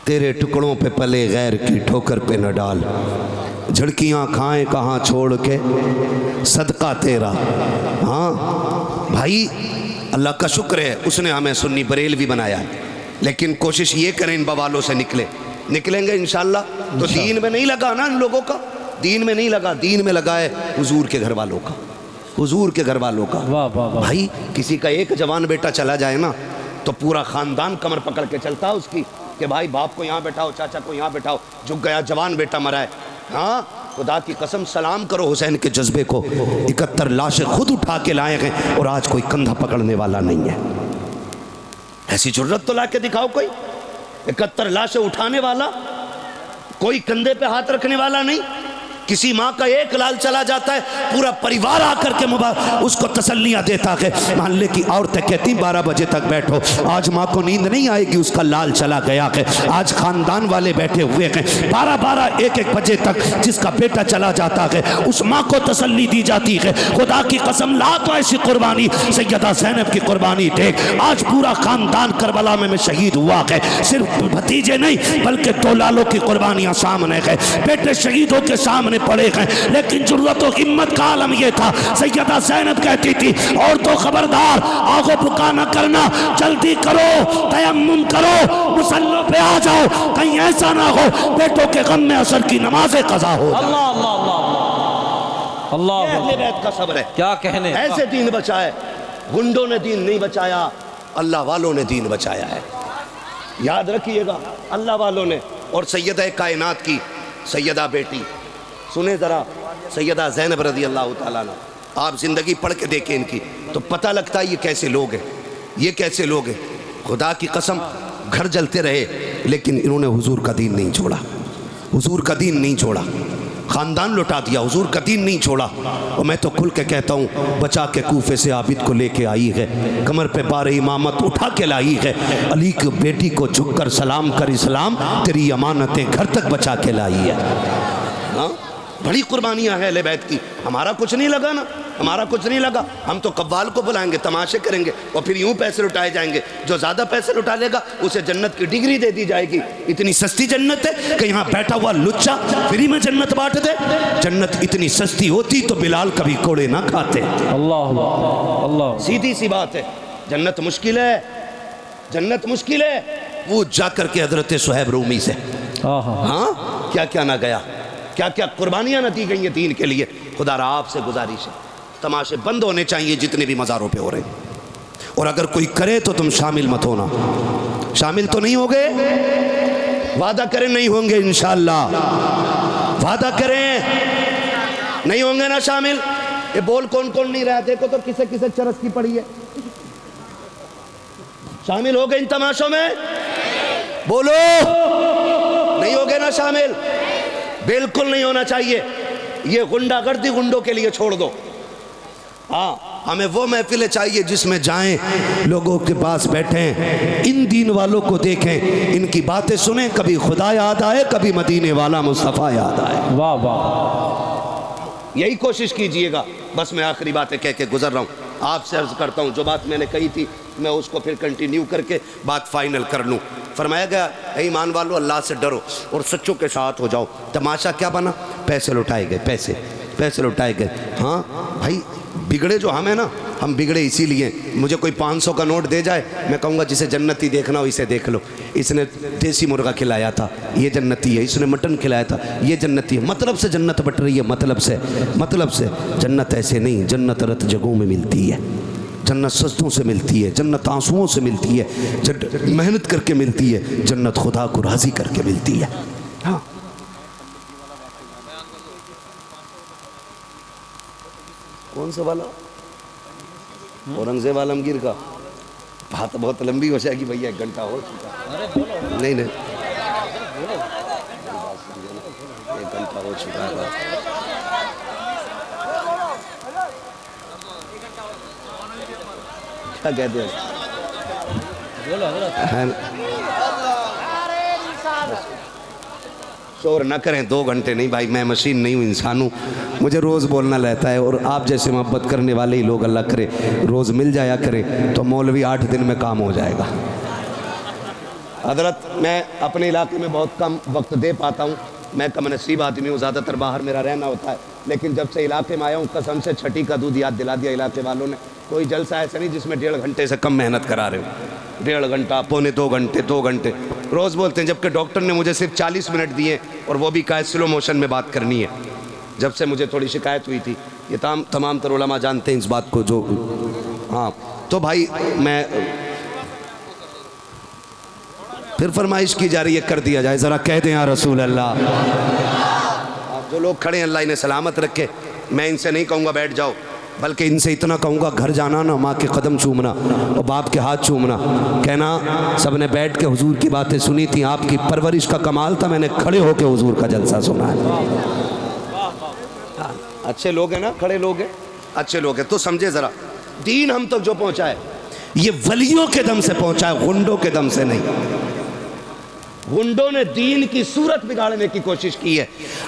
تیرے ٹکڑوں پہ پلے غیر کی ٹھوکر پہ نہ ڈال, جھڑکیاں کھائیں کہاں چھوڑ کے صدقہ تیرا. ہاں بھائی اللہ کا شکر ہے اس نے ہمیں سنی بریلوی بنایا ہے, لیکن کوشش یہ کریں ان بوالوں سے نکلیں گے انشاءاللہ. تو دین میں نہیں لگا نا ان لوگوں کا, دین میں نہیں لگا, دین میں لگا ہے حضور کے گھر والوں کا, حضور کے گھر والوں کا. واہ واہ واہ. بھائی کسی کا ایک جوان بیٹا چلا جائے نا تو پورا خاندان کمر پکڑ کے چلتا ہے اس کی کہ بھائی باپ کو یہاں بیٹھاؤ, چاچا کو یہاں بیٹھاؤ, جھک گیا جوان بیٹا مرا ہے. ہاں خدا کی قسم سلام کرو حسین کے جذبے کو, 71 لاشیں خود اٹھا کے لائے ہیں اور آج کوئی کندھا پکڑنے والا نہیں ہے. ایسی جرت تو لا کے دکھاؤ کوئی, 71 لاشیں اٹھانے والا, کوئی کندھے پہ ہاتھ رکھنے والا نہیں. کسی ماں کا ایک لال چلا جاتا ہے پورا پریوار آ کر کے اس کو تسلیاں دیتا ہے. محلے کی عورتیں کہتی 12 بجے تک بیٹھو, آج ماں کو نیند نہیں آئے گی, اس کا لال چلا گیا ہے. آج خاندان والے بیٹھے ہوئے ہیں 12 1 بجے تک, جس کا بیٹا چلا جاتا ہے اس ماں کو تسلی دی جاتی ہے. خدا کی قسم لا تو ایسی قربانی سیدہ زینب کی قربانی دیکھ, آج پورا خاندان کربلا میں شہید ہوا ہے. صرف بھتیجے نہیں بلکہ 2 لالوں کی قربانیاں سامنے ہے, بیٹے شہیدوں کے سامنے پڑے ہیں, لیکن جرت و ہمت کا عالم یہ تھا. سیدہ زینب کہتی تھی اور تو خبردار آگو بکا نہ کرنا, جلدی کرو, تیمم کرو, مصلوں پہ آ جاؤ, کہیں ایسا نہ ہو بیٹوں کے غم میں عصر کی نمازیں قضا ہو. اللہ اللہ اللہ اللہ, اہل بیت کا صبر ہے, کیا کہنے. ایسے دین بچائے, گنڈوں نے دین نہیں بچایا, اللہ والوں نے دین بچایا ہے. یاد رکھیے گا اللہ والوں نے. اور سیدہ کائنات کی سیدہ بیٹی سنیں ذرا, سیدہ زینب رضی اللہ تعالیٰ عنہ, آپ زندگی پڑھ کے دیکھیں ان کی تو پتہ لگتا ہے یہ کیسے لوگ ہیں, یہ کیسے لوگ ہیں. خدا کی قسم گھر جلتے رہے لیکن انہوں نے حضور کا دین نہیں چھوڑا, حضور کا دین نہیں چھوڑا, خاندان لٹا دیا, حضور کا دین نہیں چھوڑا. اور میں تو کھل کے کہتا ہوں بچا کے کوفے سے عابد کو لے کے آئی ہے, کمر پہ بار امامت اٹھا کے لائی ہے, علی کی بیٹی کو جھک کر سلام کر اسلام تیری امانتیں گھر تک بچا کے لائی ہے. ہاں بڑی قربانیاں ہیں اہل بیت کی. ہمارا کچھ نہیں لگا نا, ہمارا کچھ نہیں لگا, ہم تو قوال کو بلائیں گے, تماشے کریں گے اور پھر یوں پیسے لٹائے جائیں گے. جو زیادہ پیسے لٹا لے گا اسے جنت کی ڈگری دے دی جائے گی. اتنی سستی جنت ہے کہ یہاں بیٹھا ہوا لچا فری میں جنت بانٹ دے. جنت اتنی سستی ہوتی تو بلال کبھی کوڑے نہ کھاتے. اللہ اللہ, سیدھی سی بات ہے, جنت مشکل ہے, جنت مشکل ہے. وہ جا کر کے حضرت صہیب رومی سے ہاں کیا کیا نہ گیا, کیا کیا قربانیاں نہ دی گئی ہیں دین کے لیے. خدا را آپ سے گزارش ہے تماشے بند ہونے چاہیے جتنے بھی مزاروں پہ ہو رہے ہیں, اور اگر کوئی کرے تو تم شامل مت ہونا. شامل تو نہیں ہوگے, وعدہ کریں نہیں ہوں گے انشاءاللہ, وعدہ کریں نہیں ہوں گے نا شامل. یہ بول کون کون نہیں رہا, دیکھو تو کسے کسے چرس کی پڑی ہے. شامل ہو گئے ان تماشوں میں, بولو نہیں ہوگے نا شامل. بالکل نہیں ہونا چاہیے. یہ غنڈہ گردی گنڈوں کے لیے چھوڑ دو. ہاں ہمیں وہ محفلیں چاہیے جس میں جائیں, لوگوں کے پاس بیٹھیں, ان دین والوں کو دیکھیں, ان کی باتیں سنیں, کبھی خدا یاد آئے, کبھی مدینے والا مصطفیٰ یاد آئے. واہ واہ, یہی کوشش کیجئے گا. بس میں آخری باتیں کہہ کے گزر رہا ہوں, آپ سے عرض کرتا ہوں جو بات میں نے کہی تھی میں اس کو پھر کنٹینیو کر کے بات فائنل کر لوں. فرمایا گیا اے ایمان والو اللہ سے ڈرو اور سچوں کے ساتھ ہو جاؤ. تماشا کیا بنا, پیسے لٹائے گئے, پیسے لٹائے گئے. ہاں بھائی بگڑے جو ہم ہیں نا, ہم بگڑے اسی لیے. مجھے کوئی 500 کا نوٹ دے جائے, میں کہوں گا جسے جنتی دیکھنا ہو اسے دیکھ لو. اس نے دیسی مرغا کھلایا تھا, یہ جنتی ہے. اس نے مٹن کھلایا تھا, یہ جنتی ہے. مطلب سے جنت بٹ رہی ہے, مطلب سے. جنت ایسے نہیں, جنت رت جگہوں میں ملتی ہے, جنت سجدوں سے ملتی ہے, جنت آنسوؤں سے ملتی ہے, محنت کر کے ملتی ہے, جنت خدا کو راضی کر کے ملتی ہے. ہاں کون سا والا, اورنگزیب عالمگیر کا. بات بہت لمبی ہو جائے گی بھیا, 1 گھنٹہ ہو چکا. نہیں 1 گھنٹہ ہو چکا ہے. کیا کہتے ہیں, شور نہ کریں 2 گھنٹے نہیں بھائی، میں مشین نہیں ہوں، انسان ہوں، مجھے روز بولنا رہتا ہے، اور آپ جیسے محبت کرنے والے ہی لوگ اللہ کرے روز مل جایا کرے تو مولوی 8 دن میں کام ہو جائے گا۔ حضرت میں اپنے علاقے میں بہت کم وقت دے پاتا ہوں، میں کم نصیب آدمی ہوں، زیادہ تر باہر میرا رہنا ہوتا ہے، لیکن جب سے علاقے میں آیا ہوں قسم سے چھٹی کا دودھ یاد دلا دیا علاقے والوں نے۔ کوئی جلسہ ایسا نہیں جس میں 1.5 گھنٹے سے کم محنت کرا رہے ہو، 1.5 گھنٹہ، پونے 2 گھنٹے، 2 گھنٹے روز بولتے ہیں، جبکہ ڈاکٹر نے مجھے صرف 40 منٹ دیے اور وہ بھی کہا سلو موشن میں بات کرنی ہے۔ جب سے مجھے تھوڑی شکایت ہوئی تھی، یہ تمام تر علماء جانتے ہیں اس بات کو، جو ہاں تو بھائی میں پھر فرمائش کی جا رہی ہے، کر دیا جائے، ذرا کہہ دیں یا رسول اللہ۔ جو لوگ کھڑے ہیں اللہ انہیں سلامت رکھے، میں ان سے نہیں کہوں گا بیٹھ جاؤ، بلکہ ان سے اتنا کہوں گا گھر جانا نا ماں کے قدم چومنا اور باپ کے ہاتھ چومنا، کہنا سب نے بیٹھ کے حضور کی باتیں سنی تھیں، آپ کی پرورش کا کمال تھا، میں نے کھڑے ہو کے حضور کا جلسہ سنا ہے۔ اچھے لوگ ہیں نا، کھڑے لوگ ہیں، اچھے لوگ ہیں، تو سمجھے ذرا دین ہم تک جو پہنچا ہے یہ ولیوں کے دم سے پہنچا ہے، غنڈوں کے دم سے نہیں۔ گنڈوں نے دین کی صورت بگاڑنے کی کوشش کی ہے،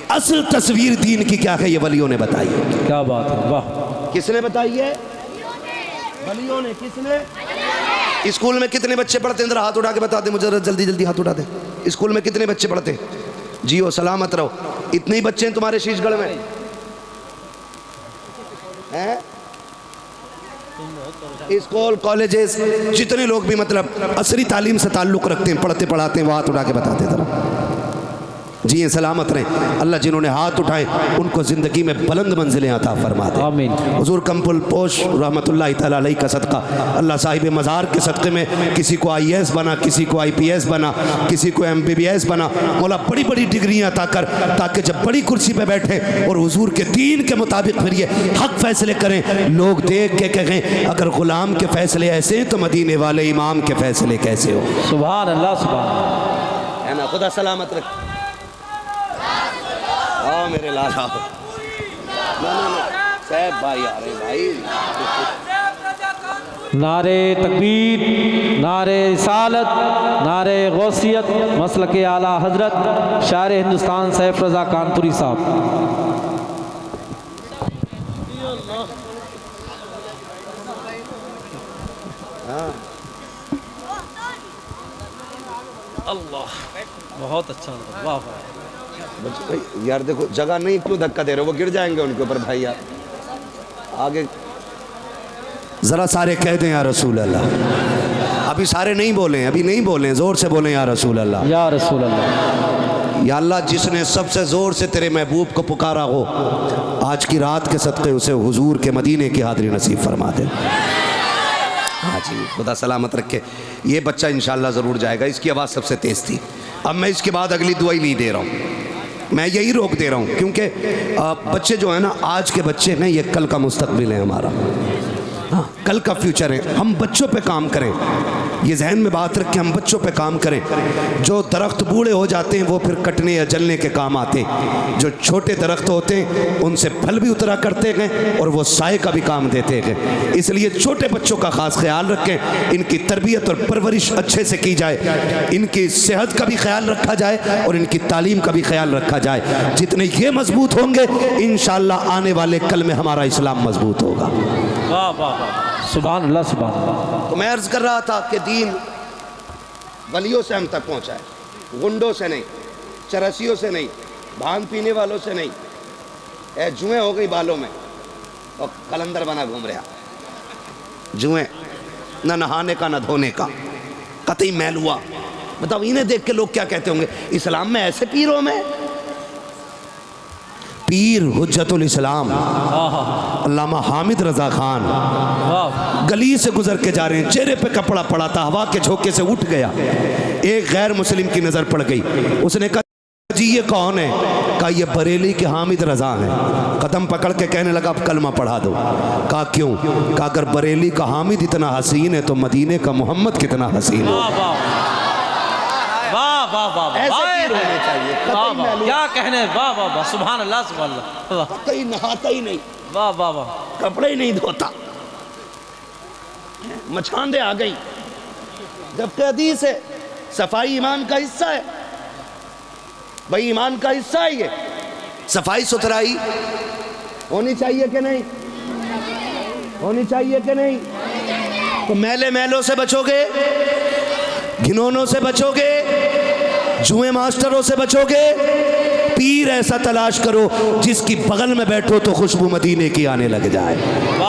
اصل تصویر دین کی کیا ہے یہ ولیوں نے بتائی ہے۔ کیا بات ہے، واہ، کس نے بتائی ہے؟ ولیوں نے۔ کس نے؟ اسکول میں کتنے بچے پڑھتے ہیں؟ ذرا ہاتھ اٹھا کے بتا دیں مجھے، جلدی جلدی ہاتھ اٹھا دیں۔ اسکول میں کتنے بچے پڑھتے ہیں؟ جیو سلامت رہو۔ اتنے ہی بچے ہیں تمہارے شیش گڑھ میں؟ اسکول کالجز جتنے لوگ بھی مطلب عصری تعلیم سے تعلق رکھتے ہیں، پڑھتے پڑھاتے ہیں، وہ ہاتھ اٹھا کے بتاتے ذرا۔ جی سلامت رہیں، اللہ جنہوں نے ہاتھ اٹھائے ان کو زندگی میں بلند منزلیں عطا فرما دے۔ آمین۔ حضور کمپل پوش رحمت اللہ تعالیٰ علیہ کا صدقہ، اللہ صاحب مزار کے صدقے میں کسی کو IAS بنا، کسی کو IPS بنا، کسی کو MBBS بنا، مولا بڑی بڑی ڈگریاں عطا کر، تاکہ جب بڑی کرسی پہ بیٹھے اور حضور کے دین کے مطابق پھر یہ حق فیصلے کریں، لوگ دیکھ کے کہیں اگر غلام کے فیصلے ایسے ہیں تو مدینے والے امام کے فیصلے کیسے ہو۔ سبحان اللہ، سبحان اللہ، ہے نا؟ خدا سلامت رکھ۔ آؤ میرے لالا، صاحب بھائی آ رہے بھائی۔ نعرے تکبیر، نعرے رسالت، نعرے غوثیت، مسلک اعلیٰ حضرت شاعر ہندوستان سیف رضا کانپوری صاحب۔ اللہ بہت اچھا، واہ واہ۔ یار دیکھو جگہ نہیں، کیوں دھکا دے رہے ہو؟ وہ گر جائیں گے ان کے اوپر بھائی، یار آگے ذرا سارے کہہ دیں یا رسول اللہ۔ ابھی سارے نہیں بولیں، ابھی نہیں بولیں، زور سے بولیں یا رسول اللہ۔ یا رسول اللہ۔ یا اللہ جس نے سب سے زور سے تیرے محبوب کو پکارا ہو، آج کی رات کے صدقے اسے حضور کے مدینے کی حاضری نصیب فرما دے۔ ہاں جی، خدا سلامت رکھے۔ یہ بچہ انشاءاللہ ضرور جائے گا، اس کی آواز سب سے تیز تھی۔ اب میں اس کے بعد اگلی دعائی نہیں دے رہا ہوں، میں یہی روک دے رہا ہوں، کیونکہ بچے جو ہیں نا، آج کے بچے ہیں، یہ کل کا مستقبل ہے ہمارا، کل کا فیوچر ہے۔ ہم بچوں پہ کام کریں، یہ ذہن میں بات رکھ کے ہم بچوں پہ کام کریں۔ جو درخت بوڑھے ہو جاتے ہیں وہ پھر کٹنے یا جلنے کے کام آتے ہیں، جو چھوٹے درخت ہوتے ہیں ان سے پھل بھی اترا کرتے ہیں اور وہ سائے کا بھی کام دیتے ہیں۔ اس لیے چھوٹے بچوں کا خاص خیال رکھیں، ان کی تربیت اور پرورش اچھے سے کی جائے، ان کی صحت کا بھی خیال رکھا جائے اور ان کی تعلیم کا بھی خیال رکھا جائے۔ جتنے یہ مضبوط ہوں گے انشاءاللہ آنے والے کل میں ہمارا اسلام مضبوط ہوگا۔ واہ واہ، سبحان اللہ، سبحان اللہ۔ تو میں عرض کر رہا تھا کہ دین ولیوں سے ہم تک پہنچا ہے، گنڈوں سے نہیں، چرسیوں سے نہیں، بھانگ پینے والوں سے نہیں۔ اے جوئیں ہو گئی بالوں میں اور قلندر بنا گھوم رہا، جوئیں، نہ نہانے کا نہ دھونے کا، قطعی میل ہوا۔ بتاؤ انہیں دیکھ کے لوگ کیا کہتے ہوں گے، اسلام میں ایسے پیروں میں؟ پیر حجت الاسلام علامہ حامد رضا خان گلی سے گزر کے جا رہے ہیں، چہرے پہ کپڑا پڑا تھا، ہوا کے جھونکے سے اٹھ گیا، ایک غیر مسلم کی نظر پڑ گئی، اس نے کہا جی یہ کون ہے؟ کہا یہ بریلی کے حامد رضا ہیں۔ قدم پکڑ کے کہنے لگا اب کلمہ پڑھا دو۔ کہا کیوں؟ کہا اگر بریلی کا حامد اتنا حسین ہے تو مدینے کا محمد کتنا حسین ہے۔ ایسے پیر ہونے چاہیے، قطعی میل ہوا، کیا کہنے، واہ واہ واہ، سبحان اللہ، سبحان اللہ، قطعی نہاتا ہی نہیں، واہ واہ واہ، کپڑے ہی نہیں دھوتا، مچھاندے آ گئی، جبکہ حدیث ہے صفائی ایمان کا حصہ ہے۔ بھائی ایمان کا حصہ ہے یہ، صفائی ستھرائی ہونی چاہیے کہ نہیں؟ ہونی چاہیے کہ نہیں؟ تو میلے میلوں سے بچو گے، گھنونوں سے بچو گے، جوئے ماسٹروں سے بچو گے، پیر ایسا تلاش کرو جس کی بغل میں بیٹھو تو خوشبو مدینے کی آنے لگ جائے۔